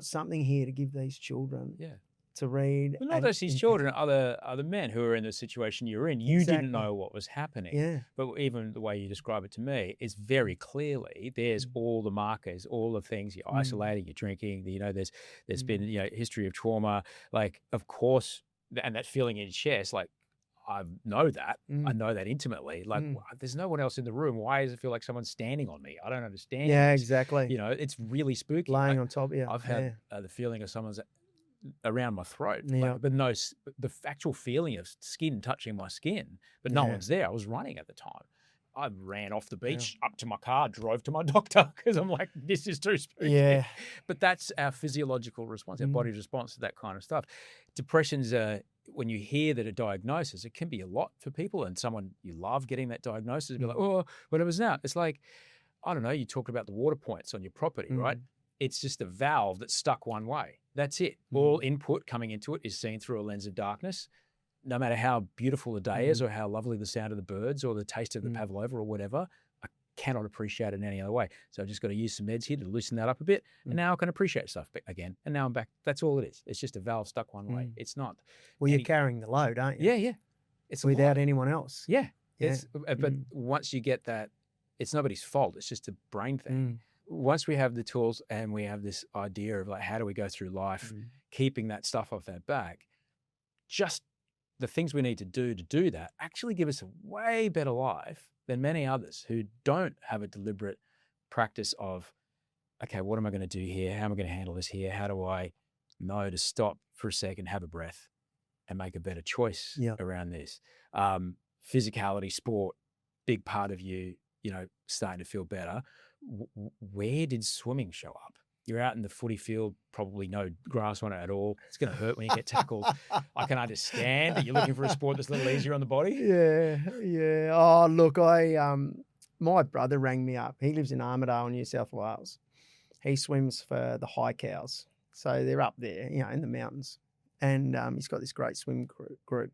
something here to give these children. Yeah. To read. Well, not just these children, other men who are in the situation you're in. You didn't know what was happening. Yeah. But even the way you describe it to me is very clearly there's all the markers, all the things you're isolating, you're drinking, there's been, history of trauma. Like, of course, and that feeling in your chest, like, I know that. I know that intimately. Like, there's no one else in the room. Why does it feel like someone's standing on me? I don't understand. Yeah, exactly. It's really spooky. Laying on top, yeah. I've had the feeling of someone's around my throat, but no, the actual feeling of skin touching my skin, but no one's there. I was running at the time. I ran off the beach up to my car, drove to my doctor because I'm like, this is too spooky. Yeah. But that's our physiological response, our body's response to that kind of stuff. Depression's when you hear that a diagnosis, it can be a lot for people, and someone you love getting that diagnosis, be like, oh, whatever's now. It's like, I don't know, you talked about the water points on your property, right? It's just a valve that's stuck one way. That's it. All input coming into it is seen through a lens of darkness. No matter how beautiful the day is or how lovely the sound of the birds or the taste of the pavlova or whatever, I cannot appreciate it in any other way. So I've just got to use some meds here to loosen that up a bit. And now I can appreciate stuff again. And now I'm back. That's all it is. It's just a valve stuck one way. It's not. Well, you're carrying the load, aren't you? Yeah. It's without anyone else. Yeah. But once you get that, it's nobody's fault. It's just a brain thing. Once we have the tools and we have this idea of like, how do we go through life, keeping that stuff off our back, just the things we need to do that actually give us a way better life than many others who don't have a deliberate practice of, okay, what am I going to do here? How am I going to handle this here? How do I know to stop for a second, have a breath and make a better choice around this? Physicality, sport, big part of you, starting to feel better. Where did swimming show up? You're out in the footy field, probably no grass on it at all. It's going to hurt when you get tackled. I can understand that you're looking for a sport that's a little easier on the body. Yeah. Oh, look, my brother rang me up. He lives in Armidale, New South Wales. He swims for the High Cows. So they're up there, in the mountains. And he's got this great swim group.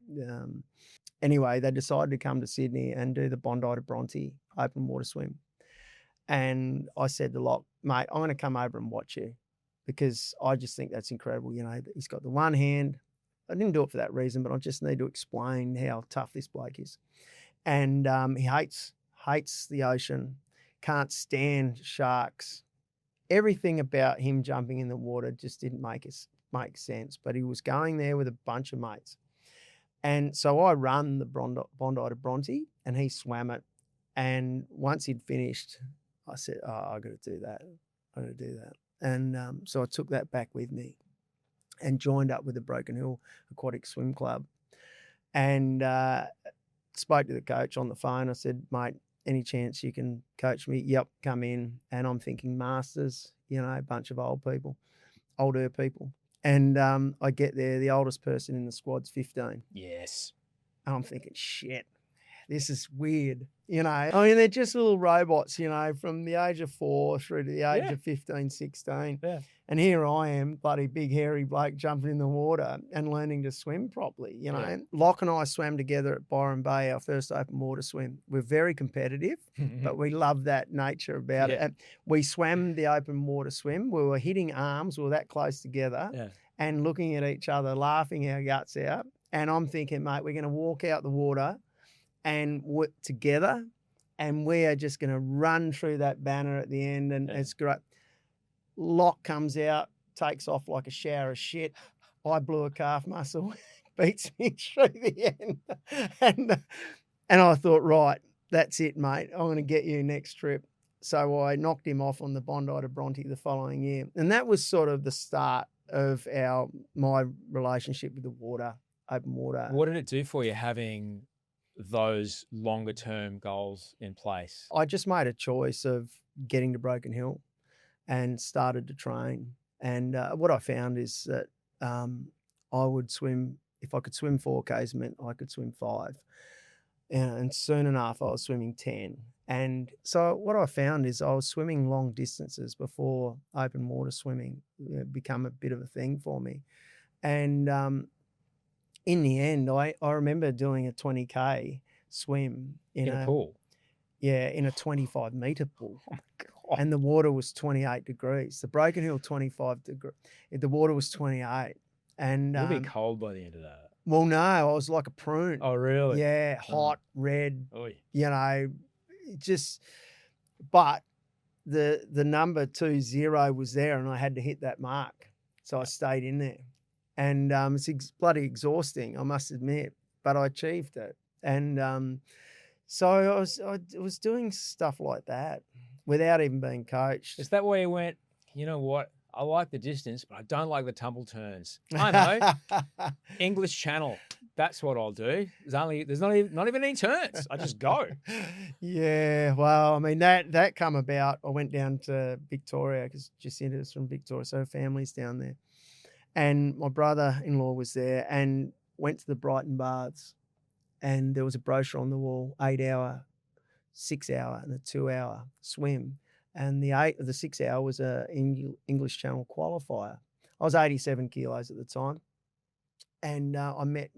Anyway, they decided to come to Sydney and do the Bondi to Bronte open water swim. And I said to Locke, mate, I'm going to come over and watch you because I just think that's incredible. He's got the one hand. I didn't do it for that reason, but I just need to explain how tough this bloke is. And he hates the ocean, can't stand sharks. Everything about him jumping in the water just didn't make sense. But he was going there with a bunch of mates. And so I run the Bondi to Bronte and he swam it. And once he'd finished, I said, I got to do that. And so I took that back with me and joined up with the Broken Hill Aquatic Swim Club. and spoke to the coach on the phone. I said, mate, any chance you can coach me? Yep, come in. And I'm thinking masters, a bunch of older people. And I get there, the oldest person in the squad's 15. Yes. And I'm thinking, shit, this is weird. I mean, they're just little robots, from the age of 4 through to the age of 15, 16. Yeah. And here I am, bloody big, hairy bloke jumping in the water and learning to swim properly, Locke and I swam together at Byron Bay, our first open water swim. We're very competitive, but we love that nature about it. And we swam the open water swim. We were hitting arms. We were that close together and looking at each other, laughing our guts out. And I'm thinking, mate, we're going to walk out the water and work together, and we are just going to run through that banner at the end, and it's great. Locke comes out, takes off like a shower of shit. I blew a calf muscle, beats me through the end. And I thought, right, that's it, mate. I'm going to get you next trip. So I knocked him off on the Bondi to Bronte the following year. And that was sort of the start of my relationship with the water, open water. What did it do for you having those longer term goals in place? I just made a choice of getting to Broken Hill and started to train. And what I found is that I would swim, if I could swim 4Ks, meant I could swim 5. And soon enough, I was swimming 10. And so what I found is I was swimming long distances before open water swimming become a bit of a thing for me. And in the end, I remember doing a 20K swim in a pool. Yeah, in a 25-meter pool. Oh my God. And the water was 28 degrees. The Broken Hill, 25 degrees. The water was 28. And you'll be cold by the end of that. Well, no, I was like a prune. Oh, really? Yeah, hot, red. Oy. But the number 20 was there, and I had to hit that mark. So I stayed in there. And it's bloody exhausting, I must admit, but I achieved it. And so I was doing stuff like that without even being coached. Is that where you went, you know what? I like the distance, but I don't like the tumble turns. I know. English Channel. That's what I'll do. There's not even any turns. I just go. Yeah. Well, I mean, that come about. I went down to Victoria because Jacinta's from Victoria, so her family's down there. And my brother-in-law was there and went to the Brighton Baths. And there was a brochure on the wall, 8-hour, 6-hour, and a 2-hour swim. And the 6-hour was a English Channel qualifier. I was 87 kilos at the time. And I met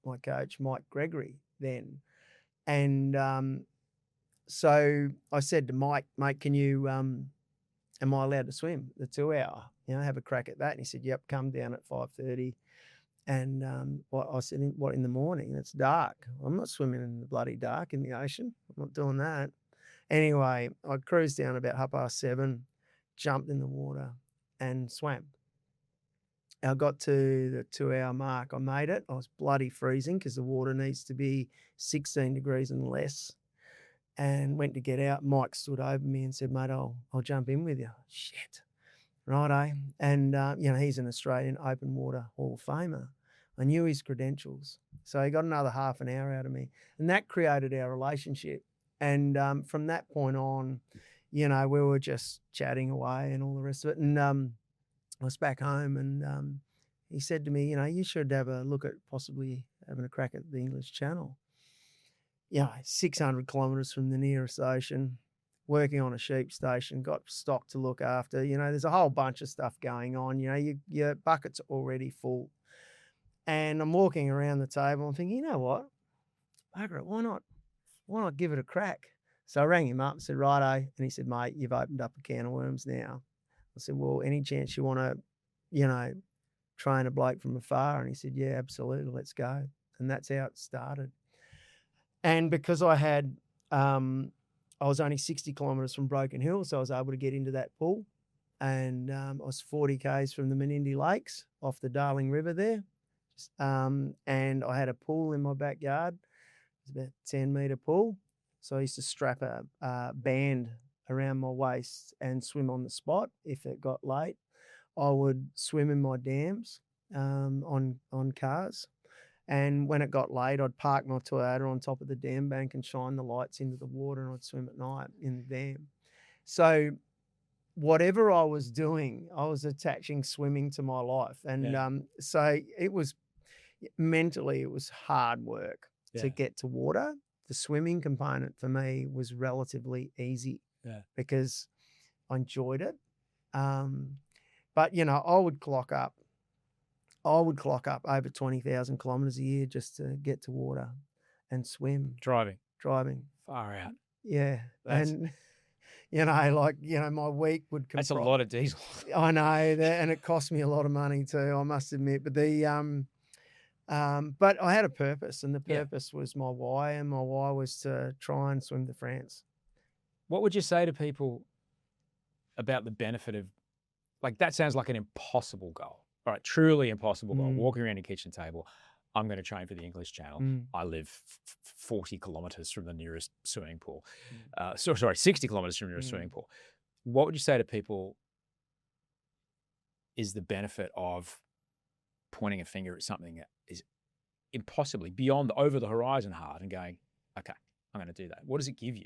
my coach, Mike Gregory, then. And so I said to Mike, mate, can you, am I allowed to swim the 2-hour? Have a crack at that. And he said, yep, come down at 5:30. And I said, what, in the morning? It's dark. I'm not swimming in the bloody dark in the ocean. I'm not doing that. Anyway, I cruised down about 7:30, jumped in the water and swam. I got to the 2-hour mark. I made it. I was bloody freezing because the water needs to be 16 degrees and less. And went to get out. Mike stood over me and said, mate, I'll jump in with you. Shit. Righto. And, he's an Australian open water Hall of Famer. I knew his credentials. So he got another half an hour out of me. And that created our relationship. And from that point on, we were just chatting away and all the rest of it. And I was back home and he said to me, you should have a look at possibly having a crack at the English Channel. 600 kilometres from the nearest ocean, working on a sheep station, got stock to look after. There's a whole bunch of stuff going on. Your bucket's already full. And I'm walking around the table. I'm thinking, you know what? Bugger it, why not give it a crack? So I rang him up and said, righto. And he said, mate, you've opened up a can of worms now. I said, well, any chance you want to, train a bloke from afar? And he said, yeah, absolutely, let's go. And that's how it started. And because I was only 60 kilometres from Broken Hill, so I was able to get into that pool. And I was 40 k's from the Menindee Lakes off the Darling River there. And I had a pool in my backyard. It was about a 10-metre pool. So I used to strap a band around my waist and swim on the spot if it got late. I would swim in my dams on cars. And when it got late, I'd park my Toyota on top of the dam bank and shine the lights into the water, and I'd swim at night in the dam. So whatever I was doing, I was attaching swimming to my life. And so it was mentally, it was hard work to get to water. The swimming component for me was relatively easy because I enjoyed it. But, I would clock up over 20,000 kilometres a year just to get to water and swim. Driving. Far out. Yeah. And, my week would That's a lot of diesel. I know that, and it cost me a lot of money too, I must admit. But but I had a purpose, and the purpose was my why, and my why was to try and swim to France. What would you say to people about the benefit of, like, that sounds like an impossible goal. All right, truly impossible goal. Walking around a kitchen table, I'm going to train for the English Channel. I live 40 kilometres from the nearest swimming pool. 60 kilometres from the nearest swimming pool. What would you say to people is the benefit of pointing a finger at something that is impossibly beyond, over the horizon hard, and going, okay, I'm going to do that? What does it give you?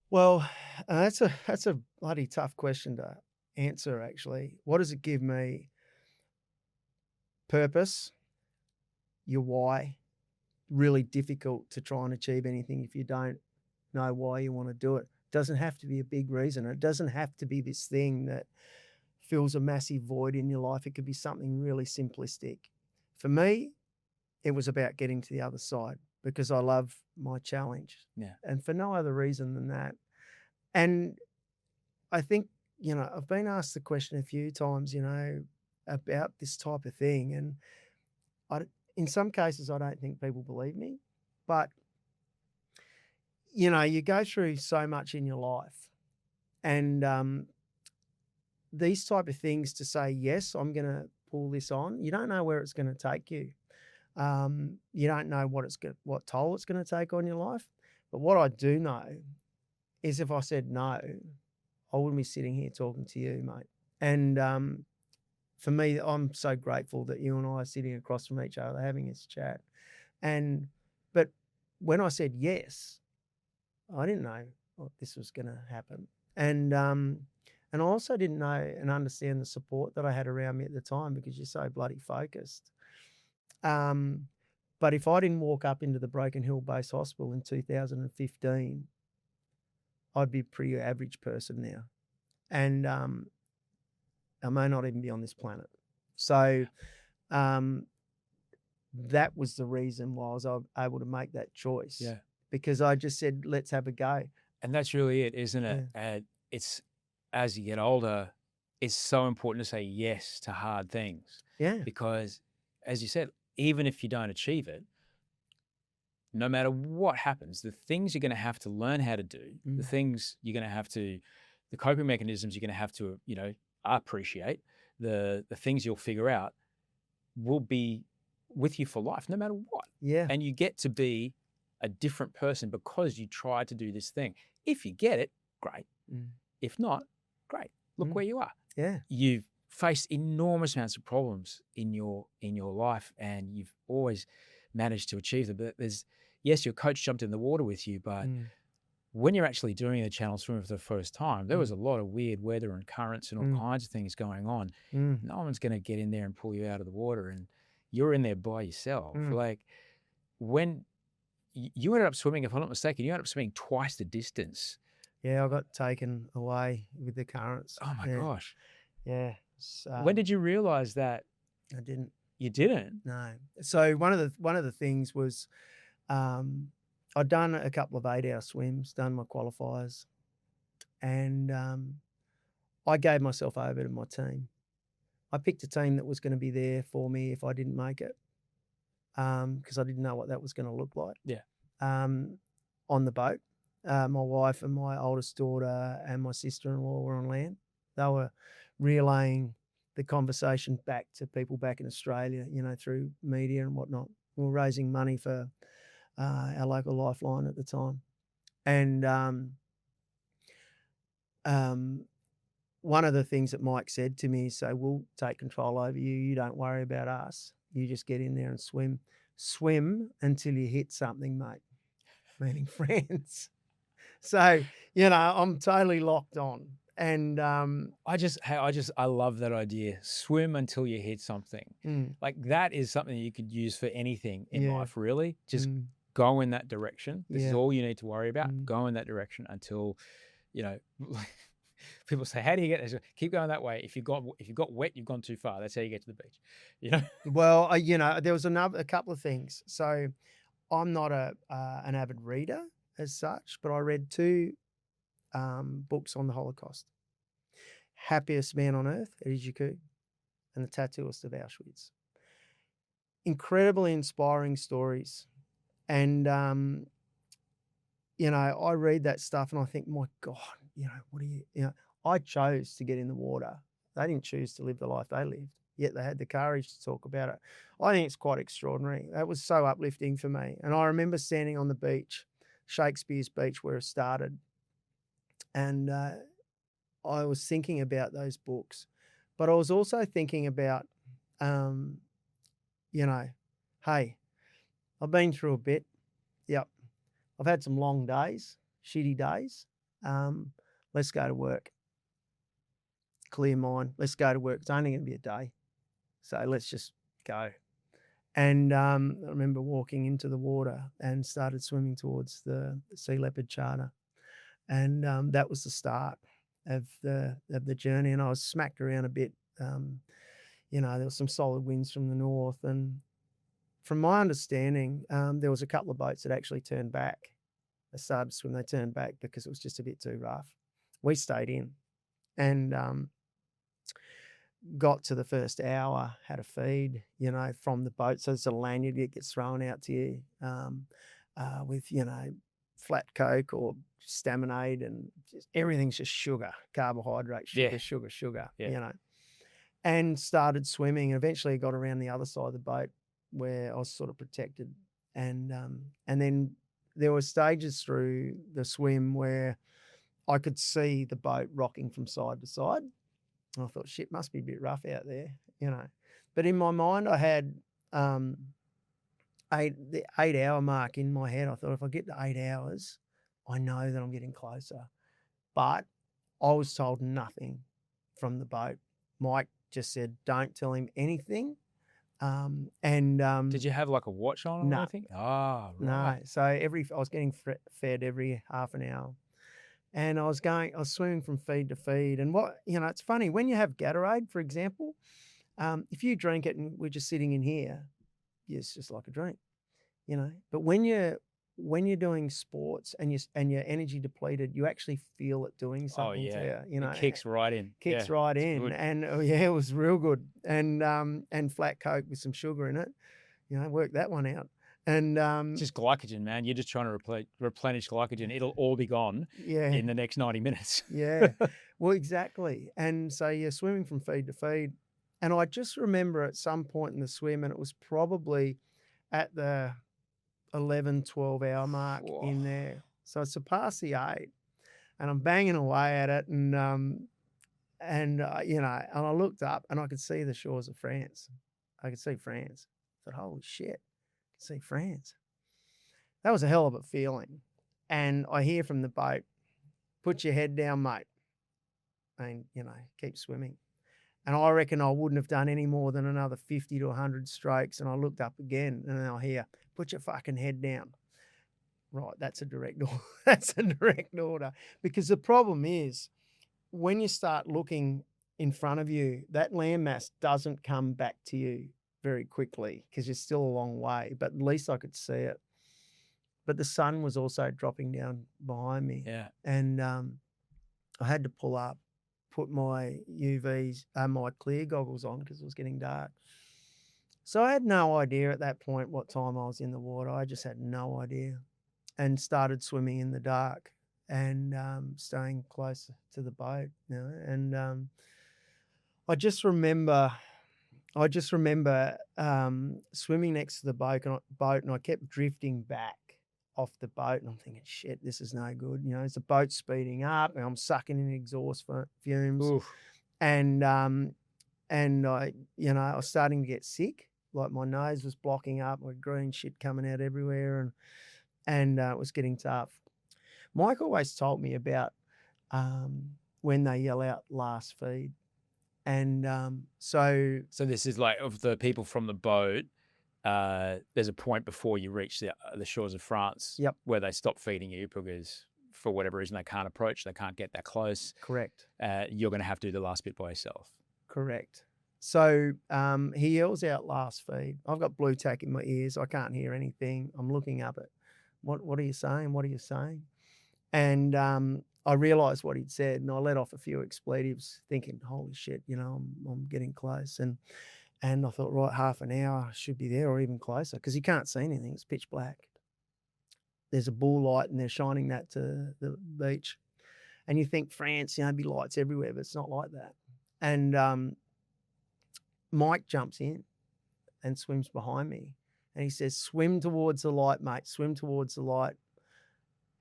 Well, that's a bloody tough question to answer, actually. What does it give me? Purpose, your why. Really difficult to try and achieve anything if you don't know why you want to do it. It doesn't have to be a big reason. It doesn't have to be this thing that fills a massive void in your life. It could be something really simplistic. For me, it was about getting to the other side because I love my challenge. Yeah. And for no other reason than that. And I think, I've been asked the question a few times, about this type of thing. And in some cases, I don't think people believe me. But, you go through so much in your life. And these type of things, to say, yes, I'm going to pull this on, you don't know where it's going to take you. You don't know what toll it's going to take on your life. But what I do know is if I said no, I wouldn't be sitting here talking to you, mate. And for me, I'm so grateful that you and I are sitting across from each other having this chat. But when I said yes, I didn't know this was going to happen. And I also didn't know and understand the support that I had around me at the time, because you're so bloody focused. But if I didn't walk up into the Broken Hill Base Hospital in 2015, I'd be a pretty average person now. And I may not even be on this planet. So that was the reason why I was able to make that choice. Yeah. Because I just said, let's have a go. And that's really it, isn't it? Yeah. And it's, as you get older, it's so important to say yes to hard things. Yeah. Because, as you said, even if you don't achieve it, no matter what happens, the things you're going to have to learn how to do, the things you're going to have to, the coping mechanisms you're going to have to, appreciate, the things you'll figure out will be with you for life, no matter what. Yeah. And you get to be a different person because you tried to do this thing. If you get it, great. If not, great. Look where you are. Yeah. You've faced enormous amounts of problems in your life, and you've always managed to achieve them. But yes, your coach jumped in the water with you, but when you're actually doing the channel swimming for the first time, there was a lot of weird weather and currents and all kinds of things going on. No one's going to get in there and pull you out of the water, and you're in there by yourself. Like, when you ended up swimming, if I'm not mistaken, you ended up swimming twice the distance. Yeah, I got taken away with the currents. Oh my gosh. Yeah. When did you realize that? I didn't. You didn't? No. So one of the things was, I'd done a couple of 8-hour swims, done my qualifiers, and I gave myself over to my team. I picked a team that was going to be there for me if I didn't make it, because I didn't know what that was going to look like. Yeah. On the boat, my wife and my oldest daughter and my sister-in-law were on land. They were relaying the conversation back to people back in Australia, through media and whatnot. We were raising money for our local lifeline at the time. And one of the things that Mike said to me is, so we'll take control over you. You don't worry about us. You just get in there and swim. Swim until you hit something, mate. Meaning friends. So, I'm totally locked on. And I love that idea. Swim until you hit something. Like that is something you could use for anything in life, really. Just go in that direction. This is all you need to worry about. Go in that direction until, people say, how do you get there? Keep going that way. If you got wet, you've gone too far. That's how you get to the beach. Well, there was a couple of things. So I'm not an avid reader as such, but I read 2 books on the Holocaust. Happiest Man on Earth, Eddie Jaku, and The Tattooist of Auschwitz. Incredibly inspiring stories. And, I read that stuff and I think, my God, what do you, I chose to get in the water. They didn't choose to live the life they lived, yet they had the courage to talk about it. I think it's quite extraordinary. That was so uplifting for me. And I remember standing on the beach, Shakespeare's Beach, where it started. And I was thinking about those books, but I was also thinking about, hey, I've been through a bit. Yep. I've had some long days, shitty days. Let's go to work. Clear mind. Let's go to work. It's only going to be a day. So let's just go. And I remember walking into the water and started swimming towards the sea leopard charter. And that was the start of the journey. And I was smacked around a bit. There was some solid winds from the north. And from my understanding, there was a couple of boats that actually turned back. They started to swim. They turned back because it was just a bit too rough. We stayed in and got to the first hour, had a feed, from the boat. So it's a lanyard that gets thrown out to you with, flat Coke or Staminade, and everything's just sugar, carbohydrate, sugar, and started swimming. And eventually got around the other side of the boat where I was sort of protected. And then there were stages through the swim where I could see the boat rocking from side to side. And I thought, shit, must be a bit rough out there, But in my mind, I had the 8-hour mark in my head. I thought, if I get to 8 hours, I know that I'm getting closer. But I was told nothing from the boat. Mike just said, don't tell him anything. Did you have like a watch on or anything? Oh, right. No. So I was getting fed every half an hour. And I was swimming from feed to feed. And it's funny, when you have Gatorade, for example, if you drink it and we're just sitting in here, it's just like a drink, But when you're doing sports and you're energy depleted, you actually feel it doing something to you. It kicks right in. Right in. Good. And it was real good. And flat Coke with some sugar in it, work that one out. And it's just glycogen, man. You're just trying to replenish glycogen. It'll all be gone in the next 90 minutes. Yeah. Well, exactly. And so you're swimming from feed to feed. And I just remember at some point in the swim, and it was probably at the 11, 12-hour mark in there. So I surpassed the 8 and I'm banging away at it. And I looked up and I could see the shores of France. I could see France. I thought, holy shit. See France. That was a hell of a feeling. And I hear from the boat, put your head down, mate. And, keep swimming. And I reckon I wouldn't have done any more than another 50 to 100 strokes. And I looked up again and I hear, put your fucking head down. Right, that's a direct order. That's a direct order. Because the problem is, when you start looking in front of you, that landmass doesn't come back to you very quickly because you're still a long way, but at least I could see it. But the sun was also dropping down behind me. Yeah. And I had to pull up, put my UVs, my clear goggles on because it was getting dark. So I had no idea at that point what time I was in the water. I just had no idea, and started swimming in the dark and staying close to the boat. And I just remember swimming next to the boat and I kept drifting back off the boat, and I'm thinking, shit, this is no good. As the boat's speeding up and I'm sucking in exhaust fumes. Oof. And I was starting to get sick. like my nose was blocking up, with green shit coming out everywhere, and it was getting tough. Mike always told me about when they yell out last feed. And so this is like, of the people from the boat, there's a point before you reach the shores of France where they stop feeding you because for whatever reason they can't approach, they can't get that close. Correct. You're going to have to do the last bit by yourself. Correct. So he yells out last feed. I've got blue tack in my ears. I can't hear anything. I'm looking up at, what are you saying? What are you saying? And I realised what he'd said, and I let off a few expletives thinking, holy shit, you know, I'm getting close. And I thought, right, half an hour, I should be there or even closer, because you can't see anything. It's pitch black. There's a bull light and they're shining that to the beach. And you think France, you know, be lights everywhere, but it's not like that. And Mike jumps in and swims behind me. And he says, swim towards the light, mate, swim towards the light.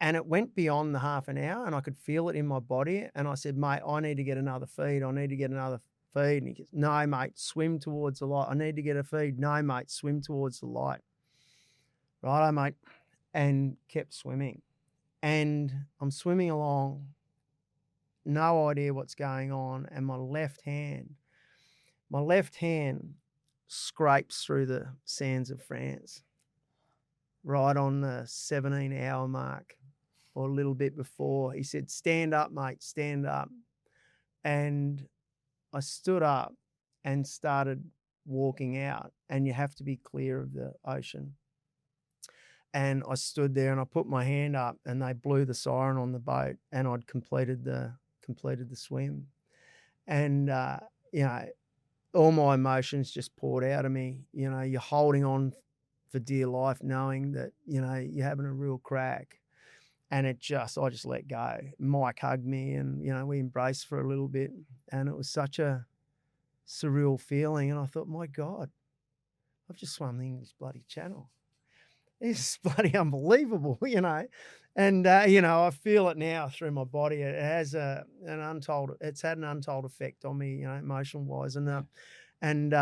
And it went beyond the half an hour and I could feel it in my body. And I said, mate, I need to get another feed. I need to get another feed. And he goes, no, mate, swim towards the light. I need to get a feed. No, mate, swim towards the light. Righto, mate. And kept swimming. And I'm swimming along, no idea what's going on. And my left hand scrapes through the sands of France, right on the 17-hour mark or a little bit before. He said, stand up, mate, stand up. And I stood up and started walking out, and you have to be clear of the ocean. And I stood there and I put my hand up and they blew the siren on the boat, and I'd completed the swim. And, you know, all my emotions just poured out of me. You know, you're holding on for dear life, knowing that, you know, you're having a real crack. And I just let go. Mike hugged me and, you know, we embraced for a little bit, and it was such a surreal feeling. And I thought, my God, I've just swum the English bloody Channel. It's bloody unbelievable, you know. And, you know, I feel it now through my body. It has it's had an untold effect on me, you know, emotion-wise. And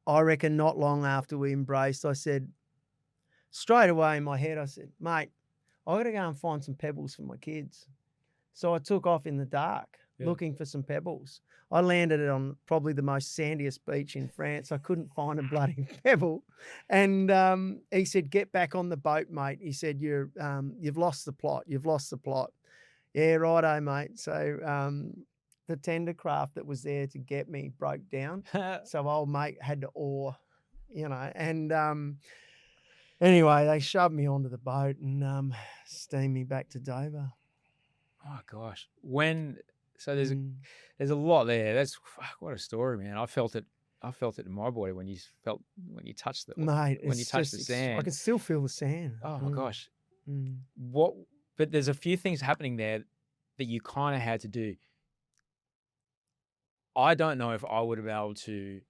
I reckon not long after we embraced, I said, straight away in my head, I said, mate, I got to go and find some pebbles for my kids. So I took off in the dark looking for some pebbles. I landed on probably the most sandiest beach in France. I couldn't find a bloody pebble. And he said, get back on the boat, mate. He said, you've lost the plot. You've lost the plot. Yeah, righto, mate. So the tender craft that was there to get me broke down. So old mate had to oar, you know. And anyway, they shoved me onto the boat and steamed me back to Dover. Oh, gosh. There's a lot there. That's what a story, man. I felt it in my body when you touched the sand. I can still feel the sand. Oh my gosh. But there's a few things happening there that you kind of had to do. I don't know if I would have been able to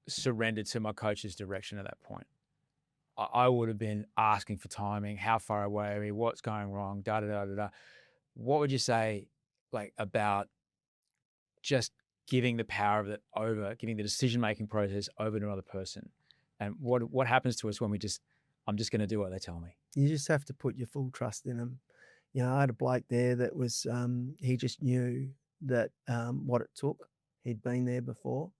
surrender to my coach's direction at that point. I would have been asking for timing, how far away are we, what's going wrong, da da da da da. What would you say, like, about just giving the power of it over, giving the decision-making process over to another person? And what happens to us when I'm just going to do what they tell me? You just have to put your full trust in them. You know, I had a bloke there that was, he just knew that what it took. He'd been there before.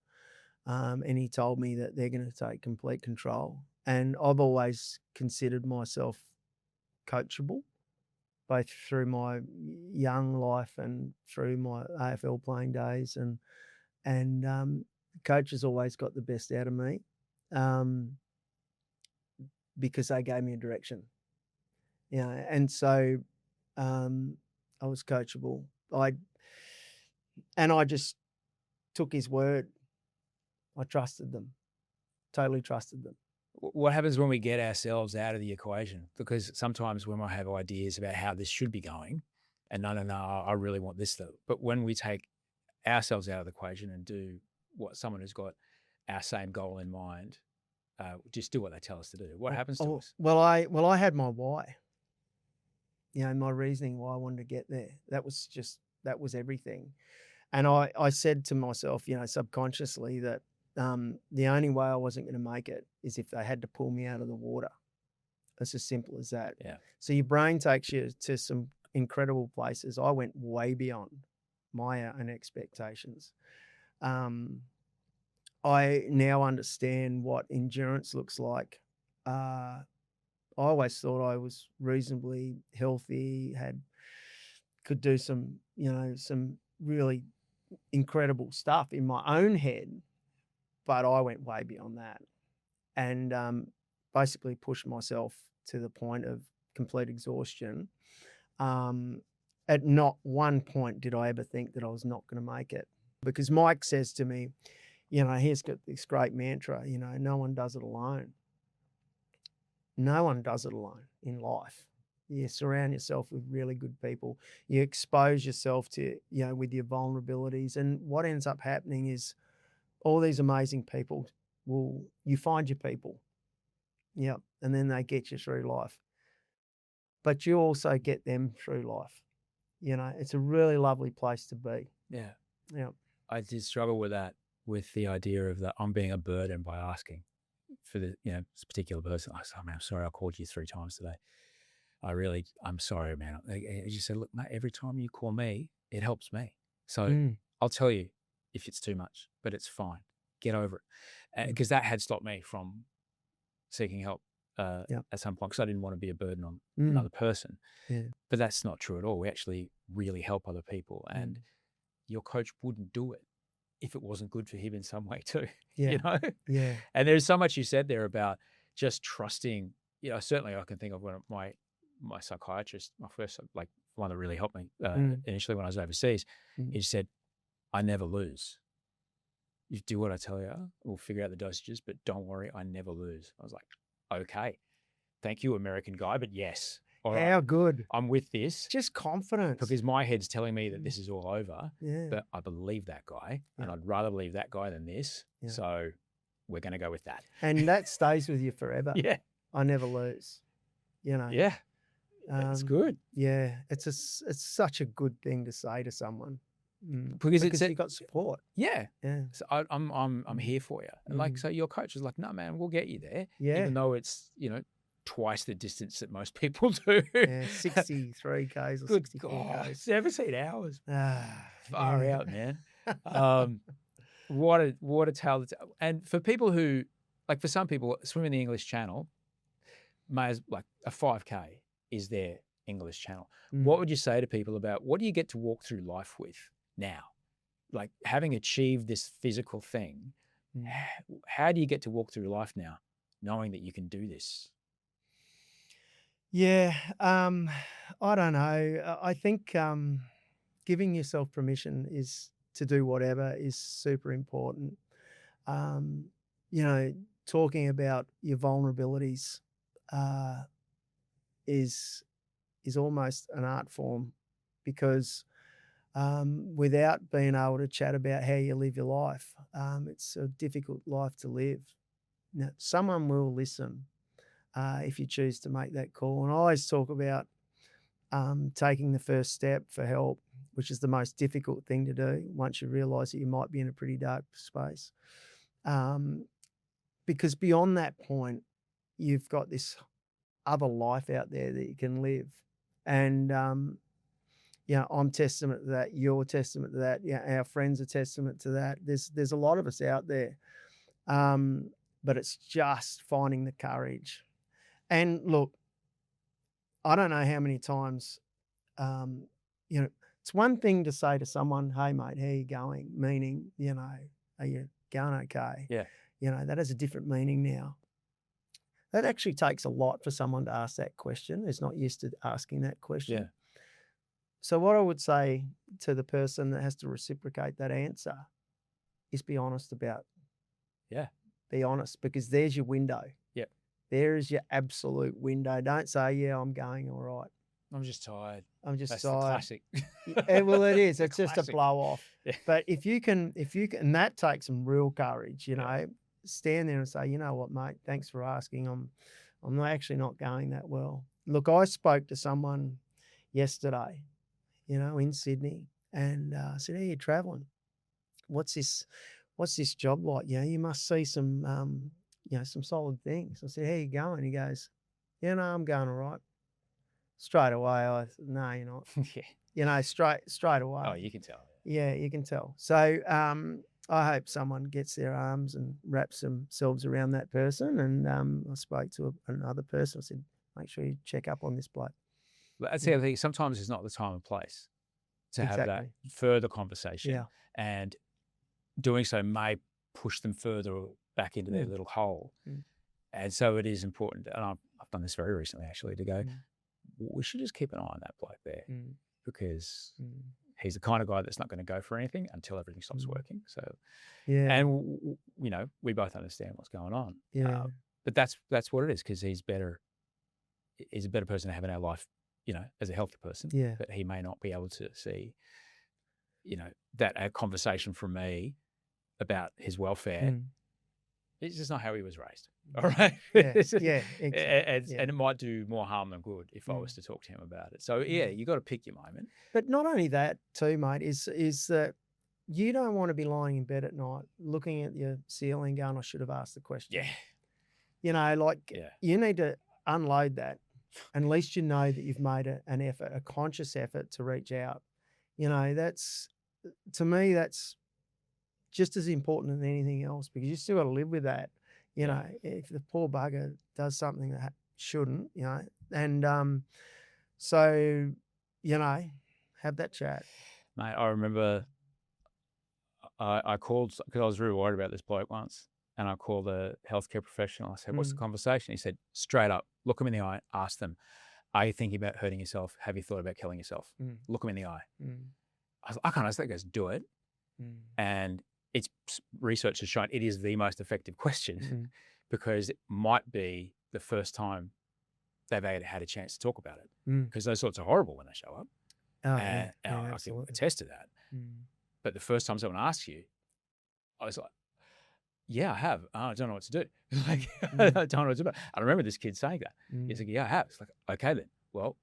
And he told me that they're going to take complete control. And I've always considered myself coachable, both through my young life and through my AFL playing days. And coach has always got the best out of me because they gave me a direction. You know, and so I was coachable. I just took his word. I trusted them, totally trusted them. What happens when we get ourselves out of the equation? Because sometimes we might have ideas about how this should be going, and no, I really want this though. But when we take ourselves out of the equation and do what someone who's got our same goal in mind, just do what they tell us to do, what happens to us? Well, I had my why. You know, my reasoning why I wanted to get there. That was everything. And I said to myself, you know, subconsciously that the only way I wasn't going to make it is if they had to pull me out of the water. It's as simple as that. Yeah. So your brain takes you to some incredible places. I went way beyond my own expectations. I now understand what endurance looks like. I always thought I was reasonably healthy, could do some really incredible stuff in my own head, but I went way beyond that and basically pushed myself to the point of complete exhaustion. At not one point did I ever think that I was not going to make it, because Mike says to me, he's got this great mantra, no one does it alone. No one does it alone in life. You surround yourself with really good people. You expose yourself to, with your vulnerabilities. And what ends up happening is all these amazing people you find your people. Yep. And then they get you through life. But you also get them through life. It's a really lovely place to be. Yeah. Yeah. I did struggle with that, with the idea of that I'm being a burden by asking for this particular person. I said, I'm sorry I called you 3 times today. I'm sorry, man. As you said, look, mate, every time you call me, it helps me. So I'll tell you if it's too much, but it's fine. Get over it. Because that had stopped me from seeking help at some point, because I didn't want to be a burden on another person. Yeah. But that's not true at all. We actually really help other people. And your coach wouldn't do it if it wasn't good for him in some way too. Yeah. Yeah. And there's so much you said there about just trusting. Certainly I can think of when my psychiatrist, my first, like one that really helped me initially when I was overseas, he said, I never lose. You do what I tell you, we'll figure out the dosages, but don't worry, I never lose. I was like, okay, thank you, American guy, but yes. All right, how good. I'm with this. Just confidence. Because my head's telling me that this is all over, Yeah. but I believe that guy, and I'd rather believe that guy than this. Yeah. So we're going to go with that. And that stays with you forever. Yeah. I never lose. Yeah. It's good. Yeah. It's such a good thing to say to someone. Because you've got support. Yeah. Yeah. So I'm here for you. And so your coach is like, no, man, we'll get you there. Yeah. Even though it's, twice the distance that most people do. Yeah, 63 Ks or 64 Ks. 17 hours. Far out, man. What a tale. And for people who, like for some people, swimming the English Channel, like a 5K is their English Channel. What would you say to people about what do you get to walk through life with now? Like having achieved this physical thing, how do you get to walk through life now knowing that you can do this? Yeah, I don't know. I think giving yourself permission to do whatever is super important. Talking about your vulnerabilities is almost an art form, because without being able to chat about how you live your life, it's a difficult life to live. Now, someone will listen if you choose to make that call. And I always talk about taking the first step for help, which is the most difficult thing to do once you realise that you might be in a pretty dark space. Because beyond that point, you've got this other life out there that you can live. And, I'm testament to that. You're testament to that. Our friends are testament to that. There's a lot of us out there. But it's just finding the courage. And look, I don't know how many times, it's one thing to say to someone, hey, mate, how you going? Meaning, are you going okay? Yeah. That has a different meaning now. That actually takes a lot for someone to ask that question. It's not used to asking that question. Yeah. So what I would say to the person that has to reciprocate that answer is be honest about it. Yeah. Be honest, because there's your window. Yep. There is your absolute window. Don't say, yeah, I'm going all right. I'm just tired. I'm just That's tired. The classic. Well, it is. It's just a classic. blow off. Yeah. But if you can, and that takes some real courage, stand there and say, you know what, mate, thanks for asking. I'm actually not going that well. Look, I spoke to someone yesterday, in Sydney, and I said, hey, you traveling? What's this? what's this job like? You must see some, some solid things. I said, how you going? He goes, no, I'm going all right. Straight away, I said, no, you're not. Yeah. Straight away. Oh, you can tell. Yeah, you can tell. So I hope someone gets their arms and wraps themselves around that person. And I spoke to another person. I said, make sure you check up on this bloke. But that's the other thing. Sometimes it's not the time and place to have that further conversation. Yeah. And doing so may push them further back into their little hole. And so it is important. And I've done this very recently, actually, to go, we should just keep an eye on that bloke there because he's the kind of guy that's not going to go for anything until everything stops working. So, and we both understand what's going on. Yeah. But that's what it is, because he's a better person to have in our life, as a healthy person. Yeah. But he may not be able to see, that a conversation from me about his welfare. It's just not how he was raised. All right. And it might do more harm than good if I was to talk to him about it. So you got to pick your moment. But not only that too, mate, is that you don't want to be lying in bed at night looking at your ceiling going, I should have asked the question. Yeah. You need to unload that. At least you know that you've made an effort, a conscious effort to reach out. To me, that's just as important as anything else, because you still got to live with that. If the poor bugger does something that shouldn't, and so, have that chat. Mate, I remember I called because I was really worried about this bloke once, and I called a healthcare professional. I said, what's the conversation? He said, straight up, look him in the eye, ask them, are you thinking about hurting yourself? Have you thought about killing yourself? Look him in the eye. I can't understand. He goes, do it. And it's research has shown it is the most effective question because it might be the first time they've had a chance to talk about it, because those thoughts are horrible when they show up. I can attest to that. But the first time someone asks you, I was like, yeah, I have. I don't know what to do. I don't know what to do. I remember this kid saying that. He's like, yeah, I have. It's like, okay then. Well,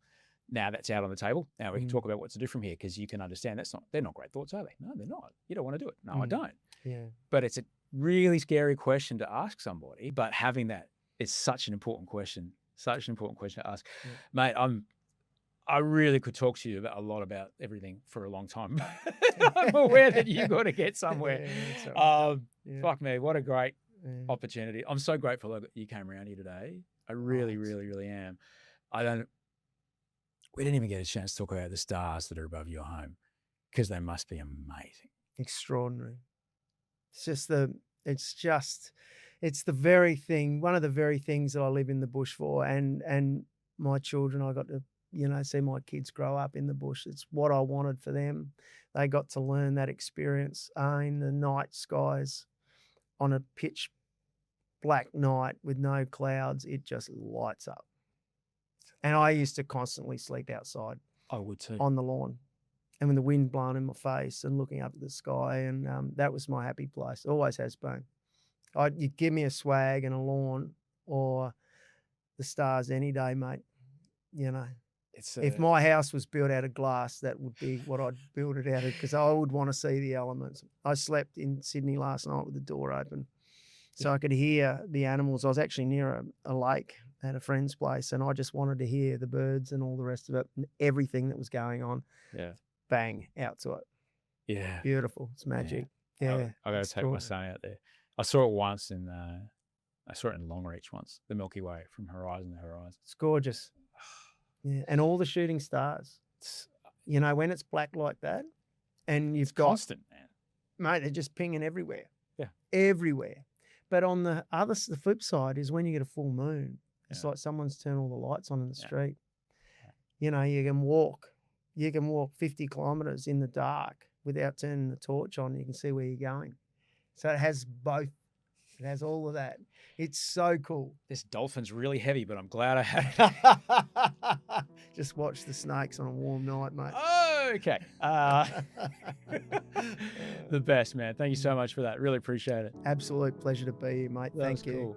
now that's out on the table. Now we can talk about what to do from here, because you can understand they're not great thoughts, are they? No, they're not. You don't want to do it. No, I don't. Yeah. But it's a really scary question to ask somebody. But having that is such an important question. Such an important question to ask. Yeah. Mate, I really could talk to you about a lot about everything for a long time. I'm aware that you've got to get somewhere. Fuck me, what a great opportunity. I'm so grateful that you came around here today. I really, really, really am. We didn't even get a chance to talk about the stars that are above your home, because they must be amazing. Extraordinary. It's the very thing, one of the very things that I live in the bush for, and my children, I got to, see my kids grow up in the bush. It's what I wanted for them. They got to learn that experience in the night skies on a pitch black night with no clouds. It just lights up. And I used to constantly sleep outside. I would too. On the lawn. And with the wind blowing in my face and looking up at the sky. And that was my happy place. Always has been. You'd give me a swag and a lawn or the stars any day, mate. If my house was built out of glass, that would be what I'd build it out of, because I would want to see the elements. I slept in Sydney last night with the door open so I could hear the animals. I was actually near a lake at a friend's place, and I just wanted to hear the birds and all the rest of it and everything that was going on. Yeah. Bang, out to it. Yeah. Beautiful. It's magic. Yeah. I got to take my son out there. I saw it once in Longreach once, the Milky Way from horizon to horizon. It's gorgeous. Yeah, and all the shooting stars. When it's black like that, and you've got constant, man. Mate, they're just pinging everywhere. Yeah, everywhere. But on the flip side is when you get a full moon. It's like someone's turned all the lights on in the street. You can walk 50 kilometres in the dark without turning the torch on. You can see where you're going. So it has both. It has all of that. It's so cool. This dolphin's really heavy, but I'm glad I had it. Just watch the snakes on a warm night, mate. Oh, okay. The best, man. Thank you so much for that. Really appreciate it. Absolute pleasure to be here, mate. Thank you. Cool.